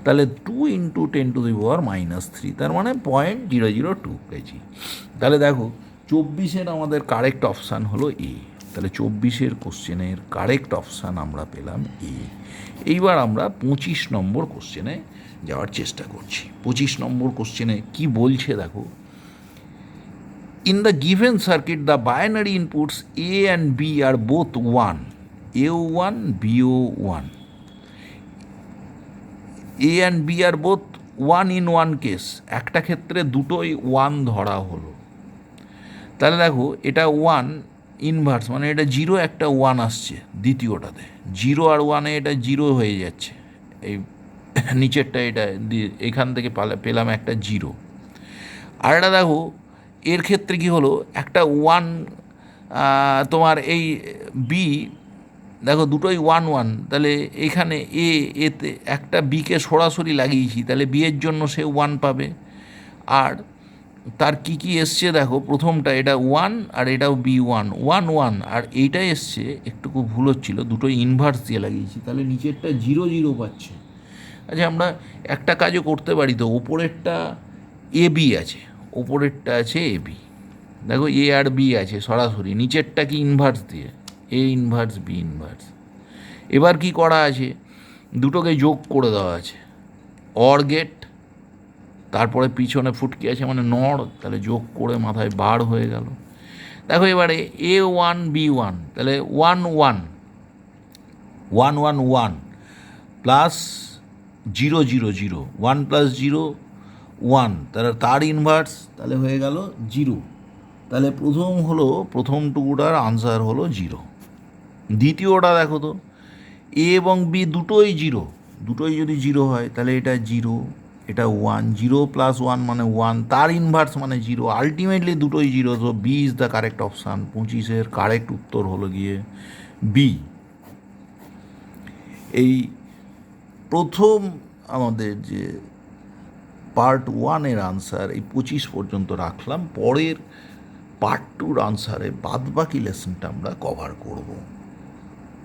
তাহলে 2 ইন্টু 10 টু দি পাওয়ার -3, তার মানে 0.002 কেজি। তাহলে দেখো 24-এর আমাদের কারেক্ট অপশান হলো এ। তাহলে 24-এর কোশ্চেনের কারেক্ট অপশান আমরা পেলাম এ। এইবার আমরা 25 নম্বর কোশ্চেনে যাওয়ার চেষ্টা করছি। 25 নম্বর কোশ্চেনে কি বলছে দেখো, in the given circuit the binary inputs A and B are both 1, এও 1 বিও 1, A and B are both 1 in 1 কেস, একটা ক্ষেত্রে দুটোই 1 ধরা হলো। তাহলে দেখো এটা 1 ইনভার্স, মানে এটা 0 একটা 1 আসছে দ্বিতীয়টাতে, 0 আর 1-এ এটা 0 হয়ে যাচ্ছে। এই নিচেরটা এটা এখান থেকে পেলাম একটা 0। আর এটা দেখো এর ক্ষেত্রে কি হলো, একটা 1 তোমার এই বি, দেখো দুটোই 1 1, তাহলে এখানে এতে একটা বিকে সরাসরি লাগিয়েছি, তাহলে বি এর জন্য সে 1 পাবে। আর তার কি কি এসছে দেখো, প্রথমটা এটা 1 আর এটাও বি 1 1 1, আর এইটাই এসছে একটুকু ভুল হচ্ছিল, দুটোই ইনভার্স দিয়ে লাগিয়েছি, তাহলে নিচেরটা 0 0 পাচ্ছে। আচ্ছা আমরা একটা কাজও করতে পারি তো, ওপরেরটা এ বি আছে, ওপরেরটা আছে এ বি, দেখো এ আর বি আছে সরাসরি, নিচেরটা কি ইনভার্স দিয়ে, এ ইনভার্স বি ইনভার্স। এবার কি করা আছে, দুটোকে যোগ করে দেওয়া আছে, অর গেট, তারপরে পিছনে ফুটকি আছে মানে নড়, তাহলে যোগ করে মাথায় বার হয়ে গেল। দেখো এবারে এ 1 বি 1, তাহলে 1 1 1 1 1 প্লাস 0 0 0, 1 প্লাস 0 1, তাহলে তার ইনভার্স, তাহলে হয়ে গেল 0। তাহলে প্রথম টুকুটার আনসার হলো 0। দ্বিতীয়টা দেখো তো, এ এবং বি দুটোই 0, দুটোই যদি 0 হয় তাহলে এটা 0, এটা 1, 0 প্লাস 1 মানে 1, তার ইনভার্স মানে 0, আলটিমেটলি দুটোই 0। তো B is the correct option. 25-এর কারেক্ট উত্তর হলো গিয়ে বি। এই প্রথম আমাদের যে পার্ট 1-এর আনসার এই 25 পর্যন্ত রাখলাম, পরের পার্ট 2-র আনসারে বাদবাকি লেসনটা আমরা কভার করব।